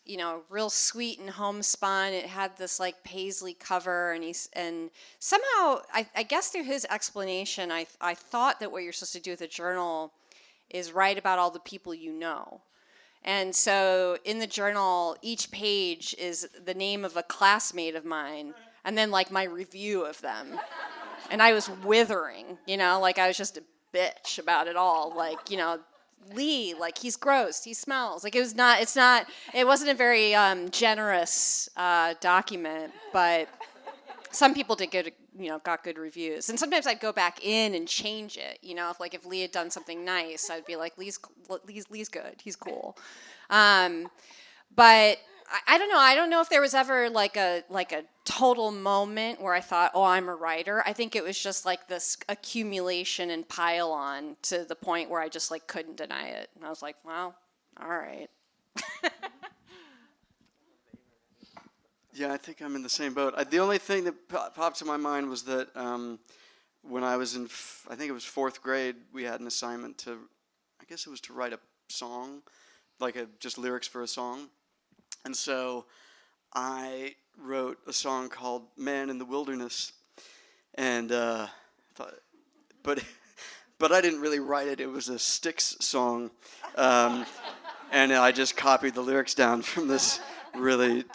real sweet and homespun. It had this like paisley cover, and somehow I guess through his explanation, I thought that what you're supposed to do with a journal is write about all the people you know. And so in the journal, each page is the name of a classmate of mine, and then like my review of them. And I was withering, like I was just a bitch about it all. Like, Lee, like he's gross, he smells. Like it wasn't a very generous document, but some people did good, got good reviews. And sometimes I'd go back in and change it, if Lee had done something nice, I'd be like, Lee's good, he's cool. But I don't know. I don't know if there was ever like a total moment where I thought, oh, I'm a writer. I think it was just like this accumulation and pile on to the point where I just like couldn't deny it. And I was like, well, all right. Yeah, I think I'm in the same boat. The only thing that popped in my mind was that when I was in, I think it was 4th grade, we had an assignment to write a song, just lyrics for a song. And so I wrote a song called Man in the Wilderness, and but I didn't really write it. It was a Styx song, and I just copied the lyrics down from this really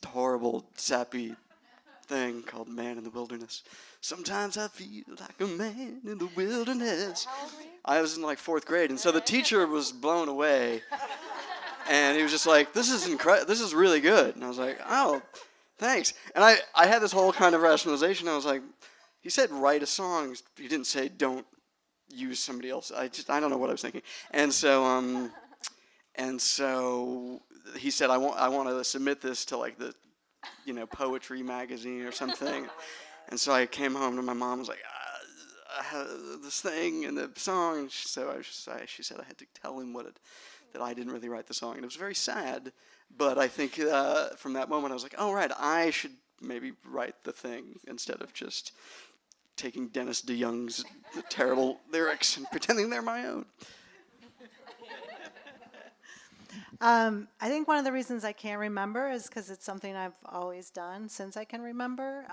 horrible, sappy thing called Man in the Wilderness. Sometimes I feel like a man in the wilderness. I was in like 4th grade, and so the teacher was blown away. And he was just like, this is incredible. This is really good. And I was like, oh, thanks. And I had this whole kind of rationalization. I was like, he said write a song. He didn't say don't use somebody else. I don't know what I was thinking. And so he said, I want to submit this to like the, poetry magazine or something. And so I came home to my mom. Was like, I have this thing and the song. And she said I had to tell him that I didn't really write the song. And it was very sad, but I think from that moment I was like, oh, right, I should maybe write the thing instead of just taking Dennis DeYoung's terrible lyrics and pretending they're my own. I think one of the reasons I can't remember is because it's something I've always done since I can remember.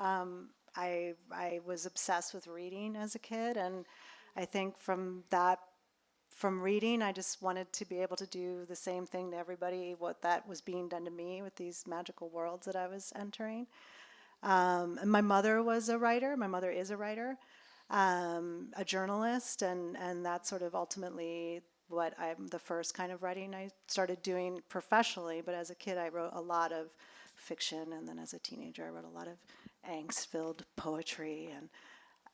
I was obsessed with reading as a kid, and I think from that from reading. I just wanted to be able to do the same thing to everybody, what that was being done to me with these magical worlds that I was entering. And my mother was a writer. My mother is a writer, a journalist, and that's sort of ultimately what I'm the first kind of writing I started doing professionally. But as a kid, I wrote a lot of fiction, and then as a teenager, I wrote a lot of angst-filled poetry and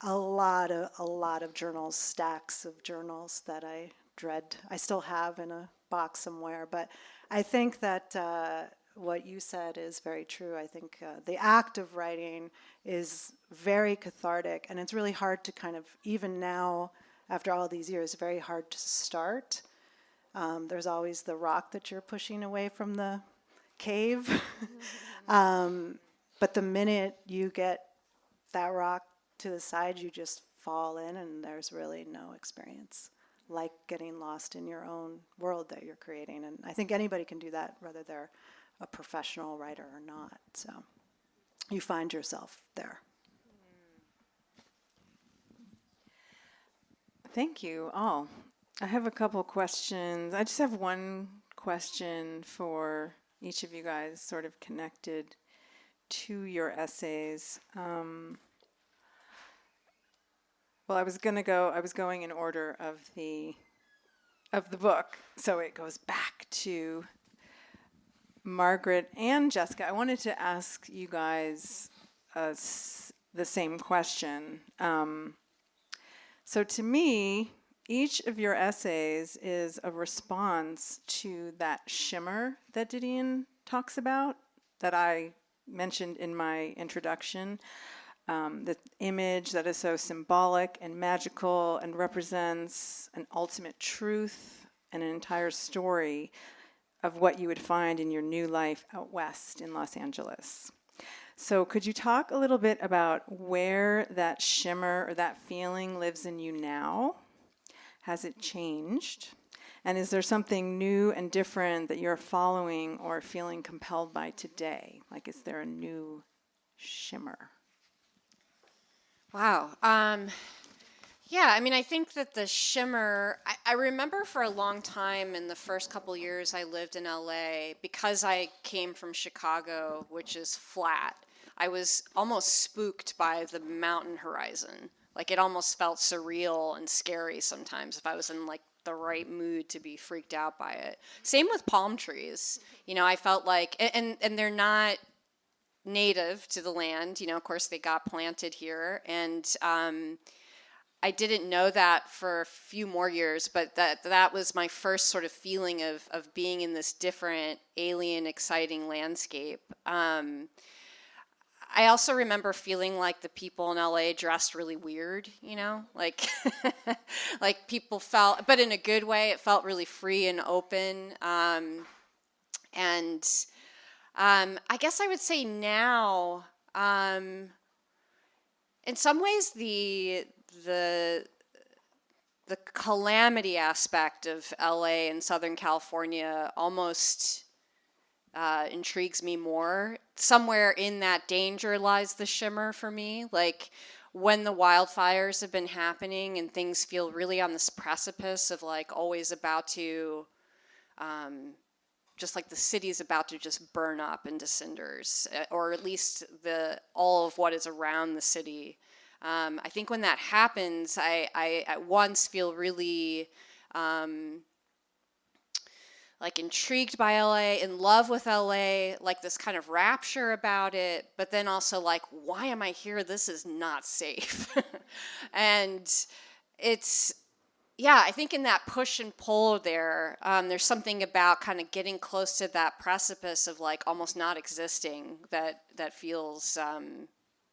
a lot of journals, stacks of journals that I dread. I still have in a box somewhere. But I think that what you said is very true. I think the act of writing is very cathartic, and it's really hard to kind of, even now, after all these years, very hard to start. There's always the rock that you're pushing away from the cave. But the minute you get that rock to the side, you just fall in, and there's really no experience like getting lost in your own world that you're creating. And I think anybody can do that, whether they're a professional writer or not. So you find yourself there. Thank you all. I have a couple questions. I just have one question for each of you guys, sort of connected to your essays. Well, I was going in order of the book, so it goes back to Margaret and Jessica. I wanted to ask you guys the same question. So to me, each of your essays is a response to that shimmer that Didion talks about, that I mentioned in my introduction. The image that is so symbolic and magical and represents an ultimate truth and an entire story of what you would find in your new life out west in Los Angeles. So could you talk a little bit about where that shimmer or that feeling lives in you now? Has it changed? And is there something new and different that you're following or feeling compelled by today? Like, is there a new shimmer? Wow. Yeah, I mean, I think that the shimmer, I remember for a long time in the first couple years I lived in LA, because I came from Chicago, which is flat, I was almost spooked by the mountain horizon. Like, it almost felt surreal and scary sometimes if I was in like the right mood to be freaked out by it. Same with palm trees. You know, I felt like, and they're not native to the land, you know, of course they got planted here, and I didn't know that for a few more years, but that was my first sort of feeling of being in this different, alien, exciting landscape. I also remember feeling like the people in LA dressed really weird, you know, like like people felt, but in a good way, it felt really free and open. And I guess I would say now, in some ways, the calamity aspect of LA and Southern California almost intrigues me more. Somewhere in that danger lies the shimmer for me. Like, when the wildfires have been happening and things feel really on this precipice of like always about to, just like the city's about to just burn up into cinders, or at least all of what is around the city. I think when that happens, I at once feel really like intrigued by LA, in love with LA, like this kind of rapture about it, but then also like, why am I here? This is not safe. And it's, yeah, I think in that push and pull there, there's something about kind of getting close to that precipice of like almost not existing that feels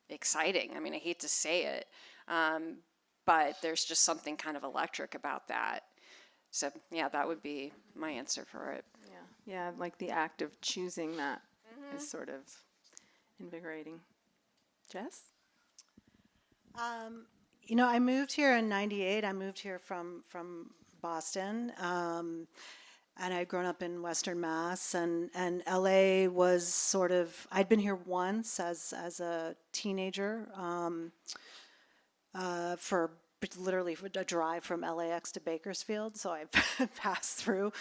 exciting. I mean, I hate to say it, but there's just something kind of electric about that. So yeah, that would be my answer for it. Yeah, like the act of choosing that is sort of invigorating. Jess? You know, I moved here in '98. I moved here from Boston, and I'd grown up in Western Mass, and LA was sort of, I'd been here once as a teenager for literally a drive from LAX to Bakersfield, so I passed through.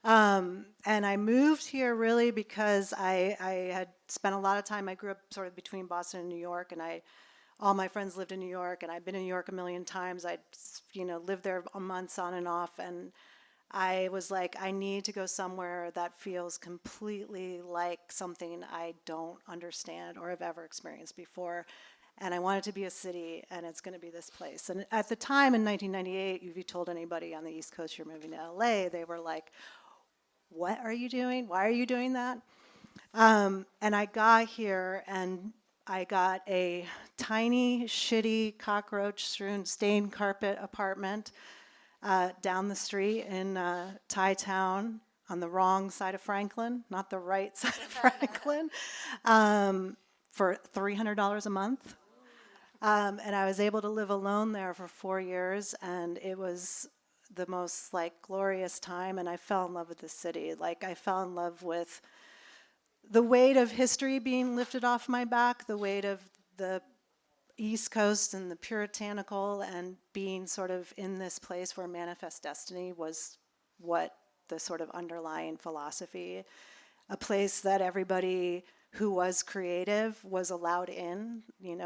And I moved here really because I had spent a lot of time, I grew up sort of between Boston and New York, and all my friends lived in New York, and I'd been in New York a million times. I'd, lived there months on and off, and I was like, I need to go somewhere that feels completely like something I don't understand or have ever experienced before. And I want it to be a city, and it's going to be this place. And at the time, in 1998, if you told anybody on the East Coast you're moving to LA, they were like, what are you doing? Why are you doing that? And I got here, and I got a tiny, shitty, cockroach-strewn, stained carpet apartment down the street in Thai Town on the wrong side of Franklin, not the right side of Franklin, for $300 a month. And I was able to live alone there for 4 years, and it was the most glorious time, and I fell in love with the city. I fell in love with the weight of history being lifted off my back, the weight of the East Coast and the puritanical, and being sort of in this place where manifest destiny was what the sort of underlying philosophy, a place that everybody who was creative was allowed in.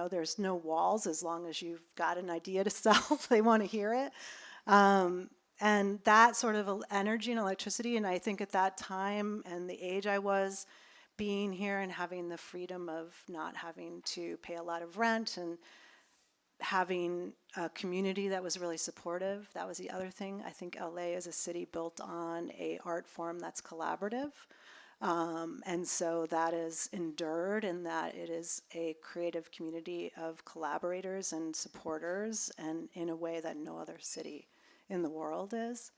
There's no walls as long as you've got an idea to sell. They want to hear it. And that sort of energy and electricity, and I think at that time and the age I was, being here and having the freedom of not having to pay a lot of rent and having a community that was really supportive. That was the other thing. I think LA is a city built on an art form that's collaborative. And so that is endured, in that it is a creative community of collaborators and supporters, and in a way that no other city in the world is.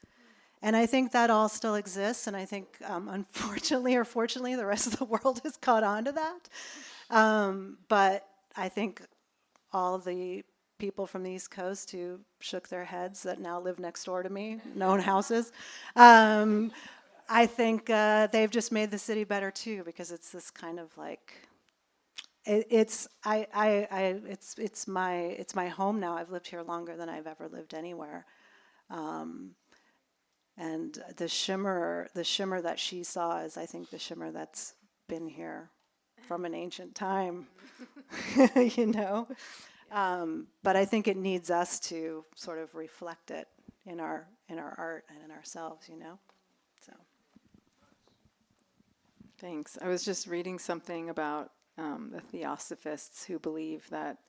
And I think that all still exists, and I think, unfortunately or fortunately, the rest of the world has caught on to that. But I think all the people from the East Coast who shook their heads that now live next door to me, known houses, I think they've just made the city better too, because it's this kind of it's my home now. I've lived here longer than I've ever lived anywhere. And the shimmer that she saw is, I think, the shimmer that's been here from an ancient time, But I think it needs us to sort of reflect it in our art and in ourselves, So. Thanks. I was just reading something about the theosophists who believe that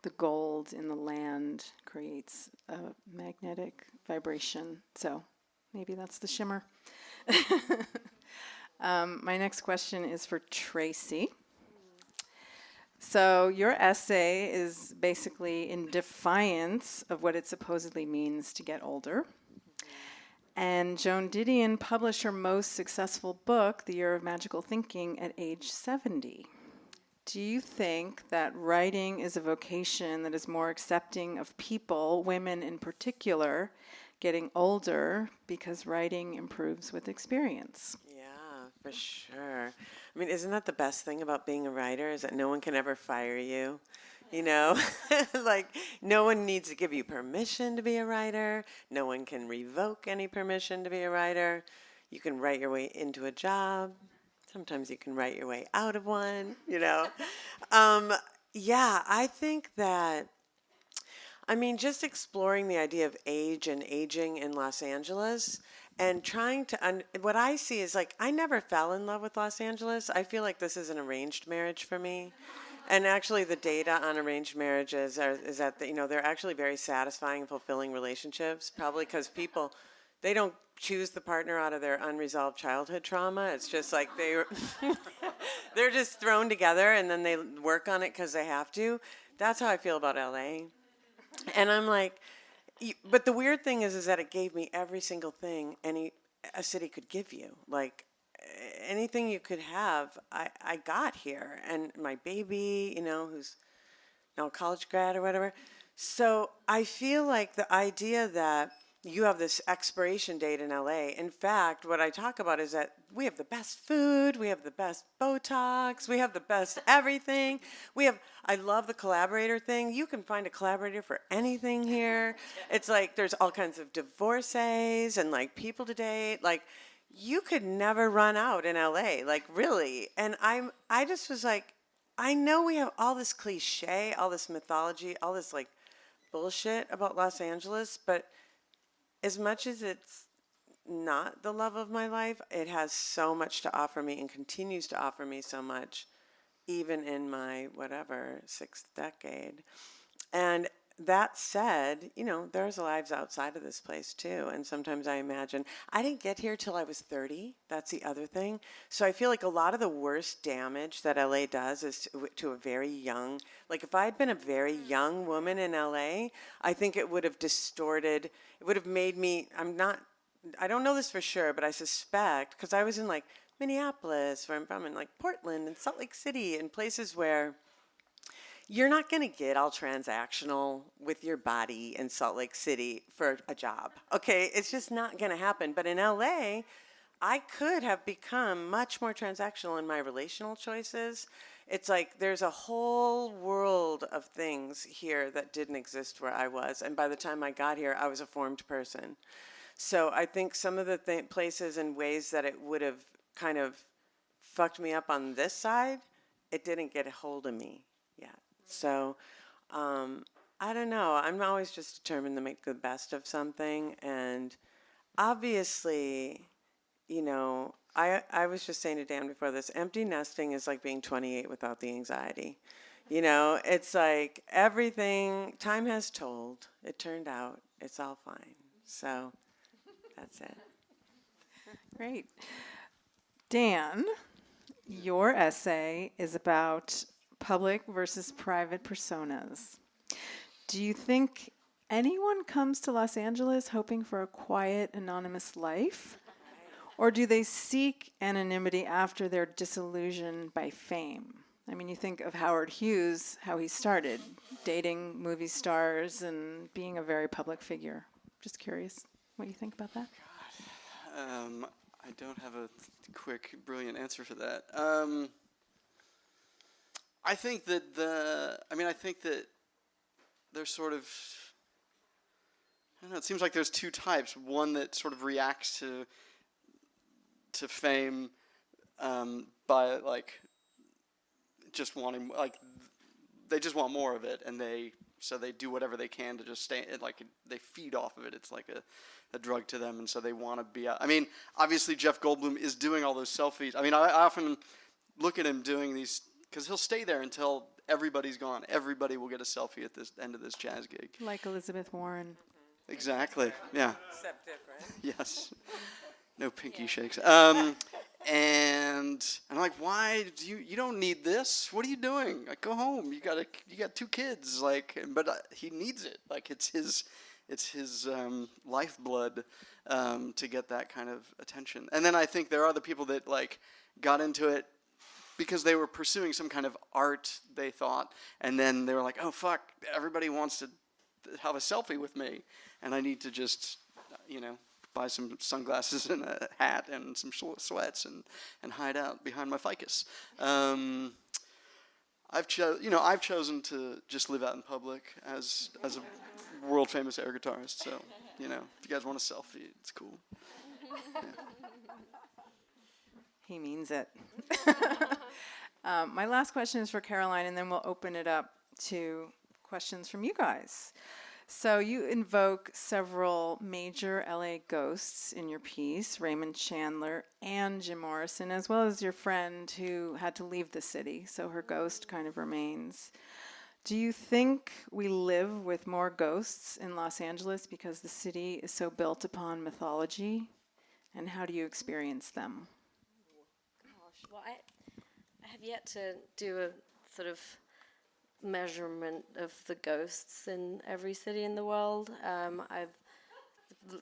the gold in the land creates a magnetic vibration. So maybe that's the shimmer. My next question is for Tracy. So your essay is basically in defiance of what it supposedly means to get older. And Joan Didion published her most successful book, The Year of Magical Thinking, at age 70. Do you think that writing is a vocation that is more accepting of people, women in particular, getting older because writing improves with experience? Yeah, for sure. I mean, isn't that the best thing about being a writer, is that no one can ever fire you? No one needs to give you permission to be a writer. No one can revoke any permission to be a writer. You can write your way into a job. Sometimes you can write your way out of one, I think that, just exploring the idea of age and aging in Los Angeles and trying to, what I see is I never fell in love with Los Angeles. I feel like this is an arranged marriage for me. And actually the data on arranged marriages is that, they're actually very satisfying and fulfilling relationships, probably because people, they don't choose the partner out of their unresolved childhood trauma. It's just they're just thrown together and then they work on it because they have to. That's how I feel about LA. And I'm like, but the weird thing is that it gave me every single thing a city could give you. Anything you could have, I got here. And my baby, who's now a college grad or whatever. So I feel like the idea that you have this expiration date in LA. In fact, what I talk about is that we have the best food, we have the best Botox, we have the best everything. I love the collaborator thing. You can find a collaborator for anything here. It's like there's all kinds of divorcees and like people to date. Like you could never run out in LA, like really. And I just was like, I know we have all this cliche, all this mythology, all this like bullshit about Los Angeles, but as much as it's not the love of my life, it has so much to offer me and continues to offer me so much, even in my, whatever, 6th decade. And that said, there's lives outside of this place too. And sometimes I imagine, I didn't get here till I was 30. That's the other thing. So I feel like a lot of the worst damage that LA does is to a very young, like if I had been a very young woman in LA, I think it would have distorted, it would have made me, I don't know this for sure, but I suspect, because I was in like Minneapolis, where I'm from, and like Portland and Salt Lake City and places where you're not going to get all transactional with your body in Salt Lake City for a job. Okay, it's just not going to happen. But in LA, I could have become much more transactional in my relational choices. It's like there's a whole world of things here that didn't exist where I was. And by the time I got here, I was a formed person. So I think some of the places and ways that it would have kind of fucked me up on this side, it didn't get a hold of me yet. So, I don't know. I'm always just determined to make the best of something. And obviously, I was just saying to Dan before this, empty nesting is like being 28 without the anxiety. It's like everything, time has told. It turned out. It's all fine. So, that's it. Great. Dan, your essay is about public versus private personas. Do you think anyone comes to Los Angeles hoping for a quiet, anonymous life? Or do they seek anonymity after they're disillusioned by fame? I mean, you think of Howard Hughes, how he started, dating movie stars and being a very public figure. Just curious what you think about that. I don't have a quick, brilliant answer for that. I think that there's sort of, I don't know, it seems like there's two types. One that sort of reacts to fame by like just wanting, like they just want more of it, and so they do whatever they can to just stay, like they feed off of it. It's like a drug to them, and so they want to be out. I mean, obviously Jeff Goldblum is doing all those selfies. I mean, I often look at him doing these, because he'll stay there until everybody's gone. Everybody will get a selfie at this end of this jazz gig. Like Elizabeth Warren. Exactly, yeah. Except different. Yes. No pinky shakes. And I'm like, why do you don't need this? What are you doing? Like, go home. You got 2 kids. Like, but he needs it. Like, it's his lifeblood to get that kind of attention. And then I think there are the people that like got into it because they were pursuing some kind of art, they thought, and then they were like, oh fuck, everybody wants to have a selfie with me, and I need to just, buy some sunglasses and a hat and some sweats and hide out behind my ficus. I've chosen to just live out in public as a world famous air guitarist. So, if you guys want a selfie, it's cool. Yeah. He means it. My last question is for Caroline, and then we'll open it up to questions from you guys. So you invoke several major LA ghosts in your piece, Raymond Chandler and Jim Morrison, as well as your friend who had to leave the city, so her ghost kind of remains. Do you think we live with more ghosts in Los Angeles because the city is so built upon mythology? And how do you experience them? Gosh, well, I have yet to do a sort of measurement of the ghosts in every city in the world. I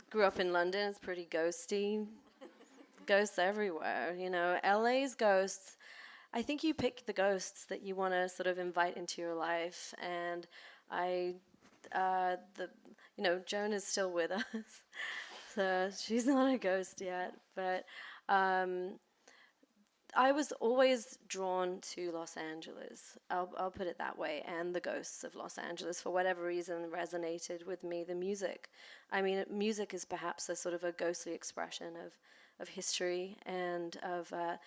grew up in London. It's pretty ghosty. Ghosts everywhere. LA's ghosts. I think you pick the ghosts that you want to sort of invite into your life, and Joan is still with us, so she's not a ghost yet. But I was always drawn to Los Angeles. I'll put it that way, and the ghosts of Los Angeles, for whatever reason, resonated with me. The music, I mean, music is perhaps a sort of a ghostly expression of history and of an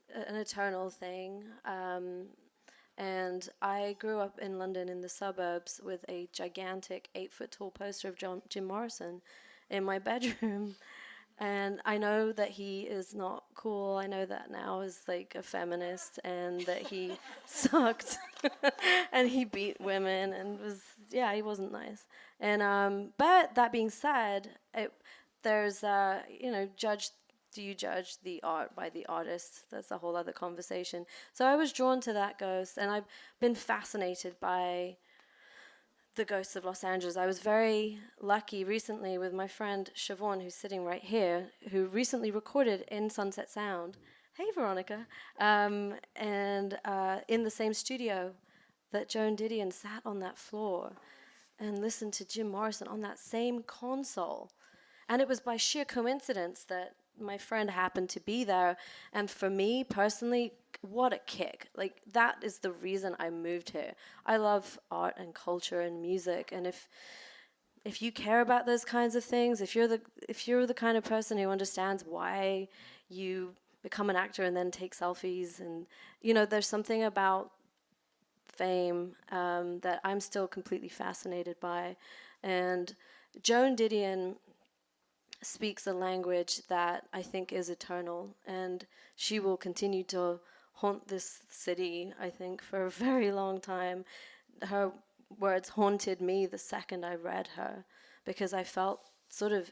eternal thing. And I grew up in London in the suburbs with a gigantic 8-foot tall poster of Jim Morrison in my bedroom. And I know that he is not cool. I know that now as like a feminist, and that he sucked and he beat women and he wasn't nice. And but that being said, there's do you judge the art by the artist? That's a whole other conversation. So I was drawn to that ghost, and I've been fascinated by the ghosts of Los Angeles. I was very lucky recently with my friend Siobhan, who's sitting right here, who recently recorded in Sunset Sound. Hey, Veronica. And in the same studio that Joan Didion sat on that floor and listened to Jim Morrison on that same console. And it was by sheer coincidence that my friend happened to be there. And for me personally, what a kick. Like, that is the reason I moved here. I love art and culture and music. And if you care about those kinds of things, if you're the kind of person who understands why you become an actor and then take selfies, and there's something about fame that I'm still completely fascinated by. And Joan Didion speaks a language that I think is eternal, and she will continue to haunt this city, I think, for a very long time. Her words haunted me the second I read her, because I felt sort of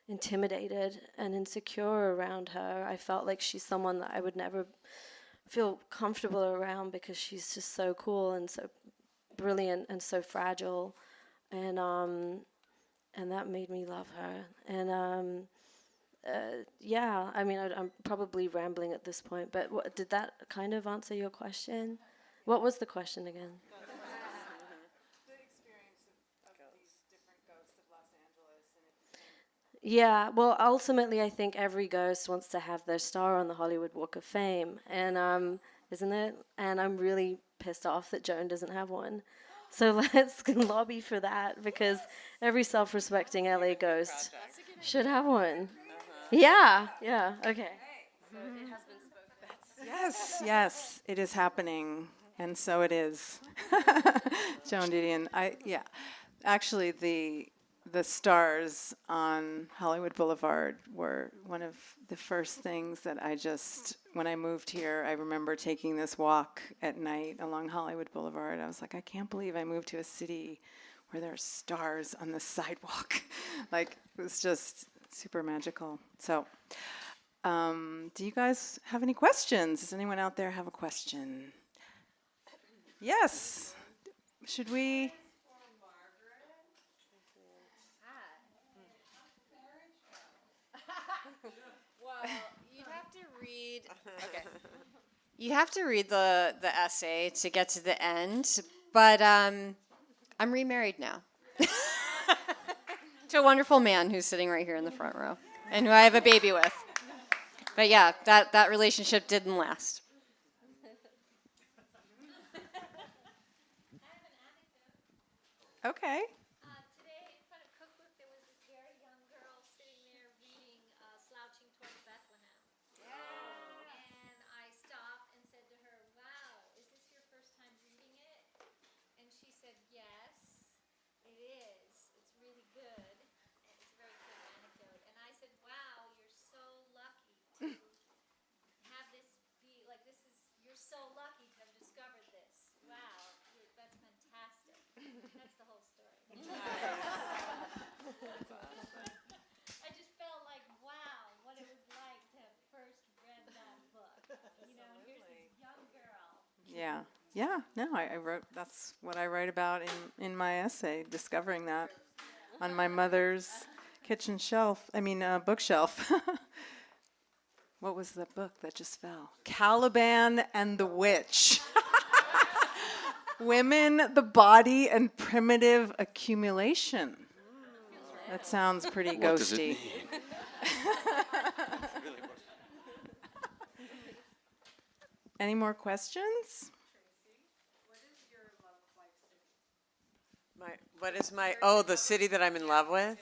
intimidated and insecure around her. I felt like she's someone that I would never feel comfortable around, because she's just so cool and so brilliant and so fragile. And that made me love her. And I mean, I'm probably rambling at this point, but did that kind of answer your question? What was the question again? The experience of these different ghosts of Los Angeles. Yeah, well, ultimately, I think every ghost wants to have their star on the Hollywood Walk of Fame, and isn't it? And I'm really pissed off that Joan doesn't have one. So let's lobby for that, because every self-respecting LA ghost should have one. Yeah, okay. So it has been spoken. Yes, it is happening, and so it is. Joan Didion, actually the stars on Hollywood Boulevard were one of the first things that when I moved here, I remember taking this walk at night along Hollywood Boulevard. I was like, I can't believe I moved to a city where there are stars on the sidewalk. Like, it was just super magical. So, do you guys have any questions? Does anyone out there have a question? Yes. Should we? Well, you'd have to read. Okay. You have to read the essay to get to the end, but I'm remarried now to a wonderful man who's sitting right here in the front row, and who I have a baby with. But yeah, that relationship didn't last. Okay. Today, in front of Cookbook, there was this very young girl sitting there reading Slouching Towards Bethlehem. And I stopped and said to her, wow, is this your first time reading it? And she said, yes, it is. It's really good. And it's a very good anecdote. And I said, wow, you're so lucky to have this be, like, you're so lucky to have discovered this. Wow, that's fantastic. That's the whole story. I just felt like, wow, what it was like to have first read that book. You know, and here's this young girl. Yeah. No, I wrote. That's what I write about in my essay, discovering that on my mother's kitchen shelf. Bookshelf. What was the book that just fell? Caliban and the Witch. Women, the body, and primitive accumulation. That sounds pretty What does it ghosty. mean? Any more questions? The city that I'm in love with?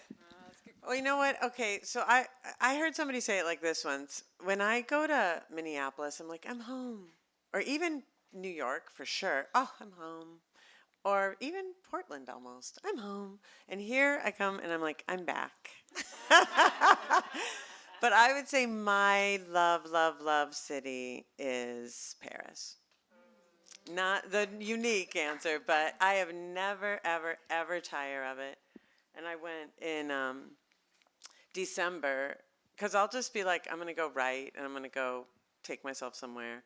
Oh, you know what? Okay, so I heard somebody say it like this once. When I go to Minneapolis, I'm like, I'm home. Or even New York, for sure. Oh, I'm home. Or even Portland, almost. I'm home. And here I come, and I'm like, I'm back. But I would say my love city is Paris. Not the unique answer, but I have never, ever tire of it. And I went in December, because I'll just be like, I'm going to go write, and I'm going to go take myself somewhere.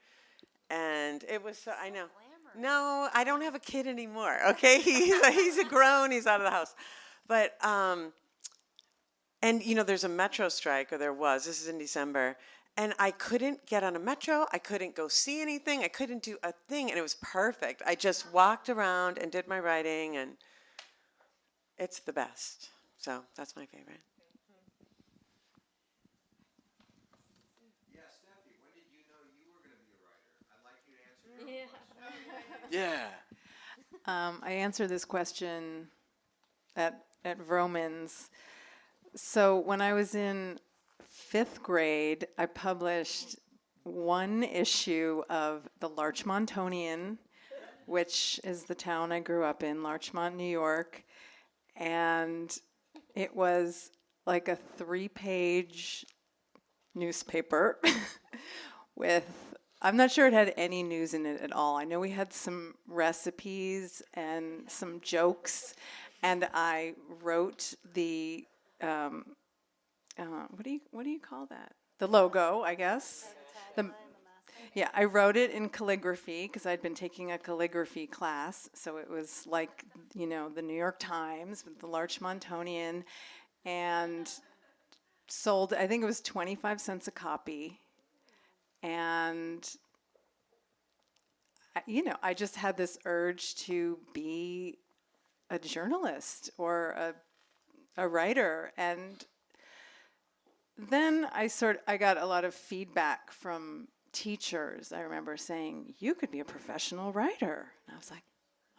And it was, I know. No, I don't have a kid anymore, okay? He's a grown, he's out of the house. But, and, there's a metro strike, or there was, this is in December, and I couldn't get on a metro, I couldn't go see anything, I couldn't do a thing, and it was perfect. I just walked around and did my writing, and it's the best. So that's my favorite. Yeah, Steffie, when did you know you were going to be a writer? I'd like you to answer your own question. Yeah. I answered this question at Vroman's. So when I was in 5th grade, I published one issue of the Larchmontonian, which is the town I grew up in, Larchmont, New York. And it was like a 3-page newspaper with, I'm not sure it had any news in it at all. I know we had some recipes and some jokes, and I wrote the, what do you call that? The logo, I guess. Yeah, I wrote it in calligraphy because I'd been taking a calligraphy class. So it was like, the New York Times with the Larchmontonian, and sold, I think it was 25 cents a copy. And, I just had this urge to be a journalist or a writer. And then I got a lot of feedback from teachers. I remember saying, you could be a professional writer. And I was like,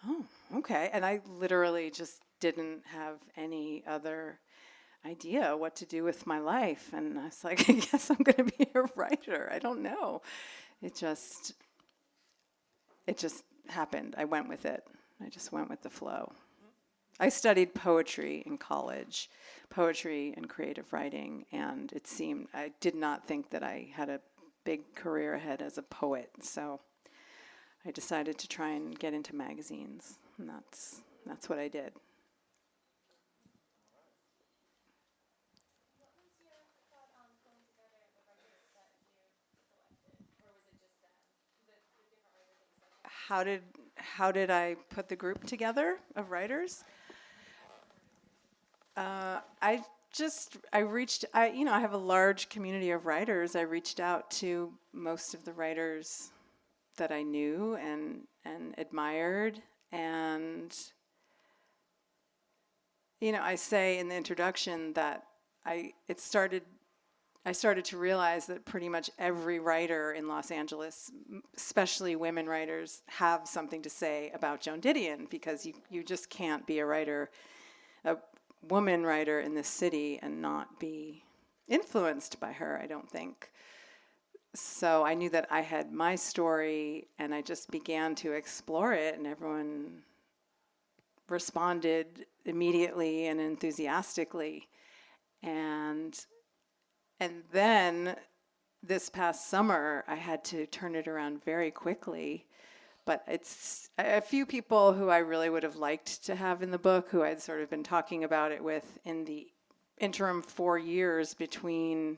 oh, okay. And I literally just didn't have any other idea what to do with my life. And I was like, I guess I'm going to be a writer. I don't know. It just happened. I went with it. I just went with the flow. I studied poetry in college, poetry and creative writing, and I did not think that I had a big career ahead as a poet, so I decided to try and get into magazines, and that's what I did. How did I put the group together of writers? I have a large community of writers. I reached out to most of the writers that I knew and admired. And, I say in the introduction that I started to realize that pretty much every writer in Los Angeles, especially women writers, have something to say about Joan Didion, because you just can't be a woman writer in this city and not be influenced by her, I don't think. So I knew that I had my story, and I just began to explore it, and everyone responded immediately and enthusiastically. And then this past summer, I had to turn it around very quickly. But it's a few people who I really would have liked to have in the book, who I'd sort of been talking about it with in the interim 4 years between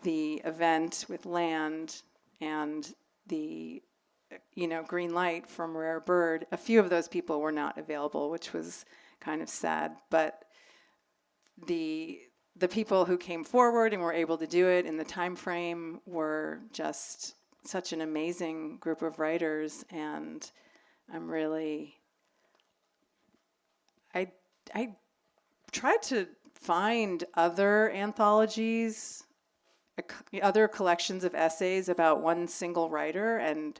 the event with Land and the green light from Rare Bird. A few of those people were not available, which was kind of sad. But the people who came forward and were able to do it in the time frame were just such an amazing group of writers, and I'm really, I tried to find other anthologies, other collections of essays about one single writer, and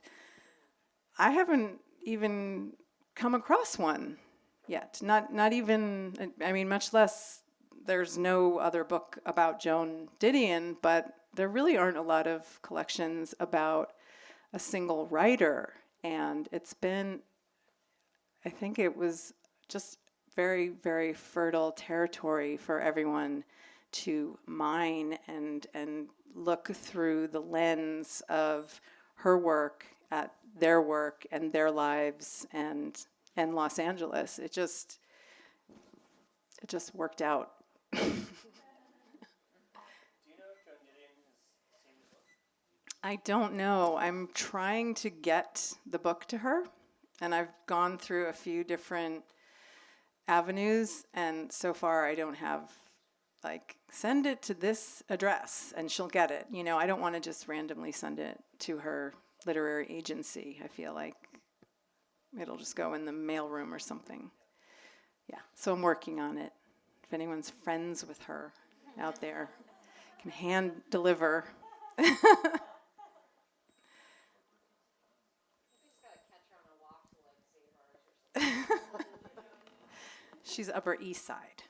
I haven't even come across one yet. Not even, I mean, much less, there's no other book about Joan Didion, but there really aren't a lot of collections about a single writer. And it's been, I think it was just very, very fertile territory for everyone to mine and look through the lens of her work at their work and their lives and Los Angeles. It just worked out. Do you know if Joan Didion has seen the book? I don't know. I'm trying to get the book to her, and I've gone through a few different avenues, and so far I don't have, like, send it to this address and she'll get it. You know, I don't want to just randomly send it to her literary agency. I feel like it'll just go in the mailroom or something. Yeah, so I'm working on it. If anyone's friends with her out there, can hand deliver. She's Upper East Side.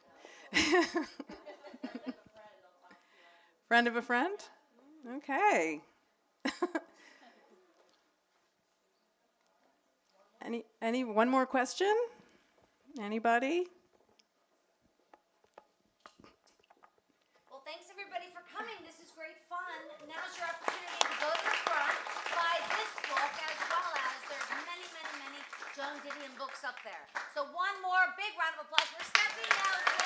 Friend of a friend? Okay. Any one more question? Anybody? Well, thanks everybody for coming. This is great fun. Now's your opportunity to go to the front, buy this book, as well as there's many, many, many Joan Didion books up there. So one more big round of applause for Steffie Nelson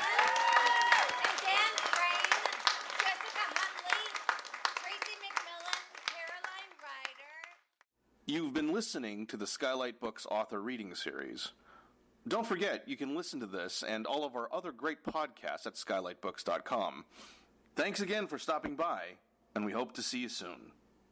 and Dan Crane, Jessica Huntley, Tracy McMillan, Caroline Ryder. You've been listening to the Skylight Books author reading series. Don't forget, you can listen to this and all of our other great podcasts at skylightbooks.com. Thanks again for stopping by, and we hope to see you soon.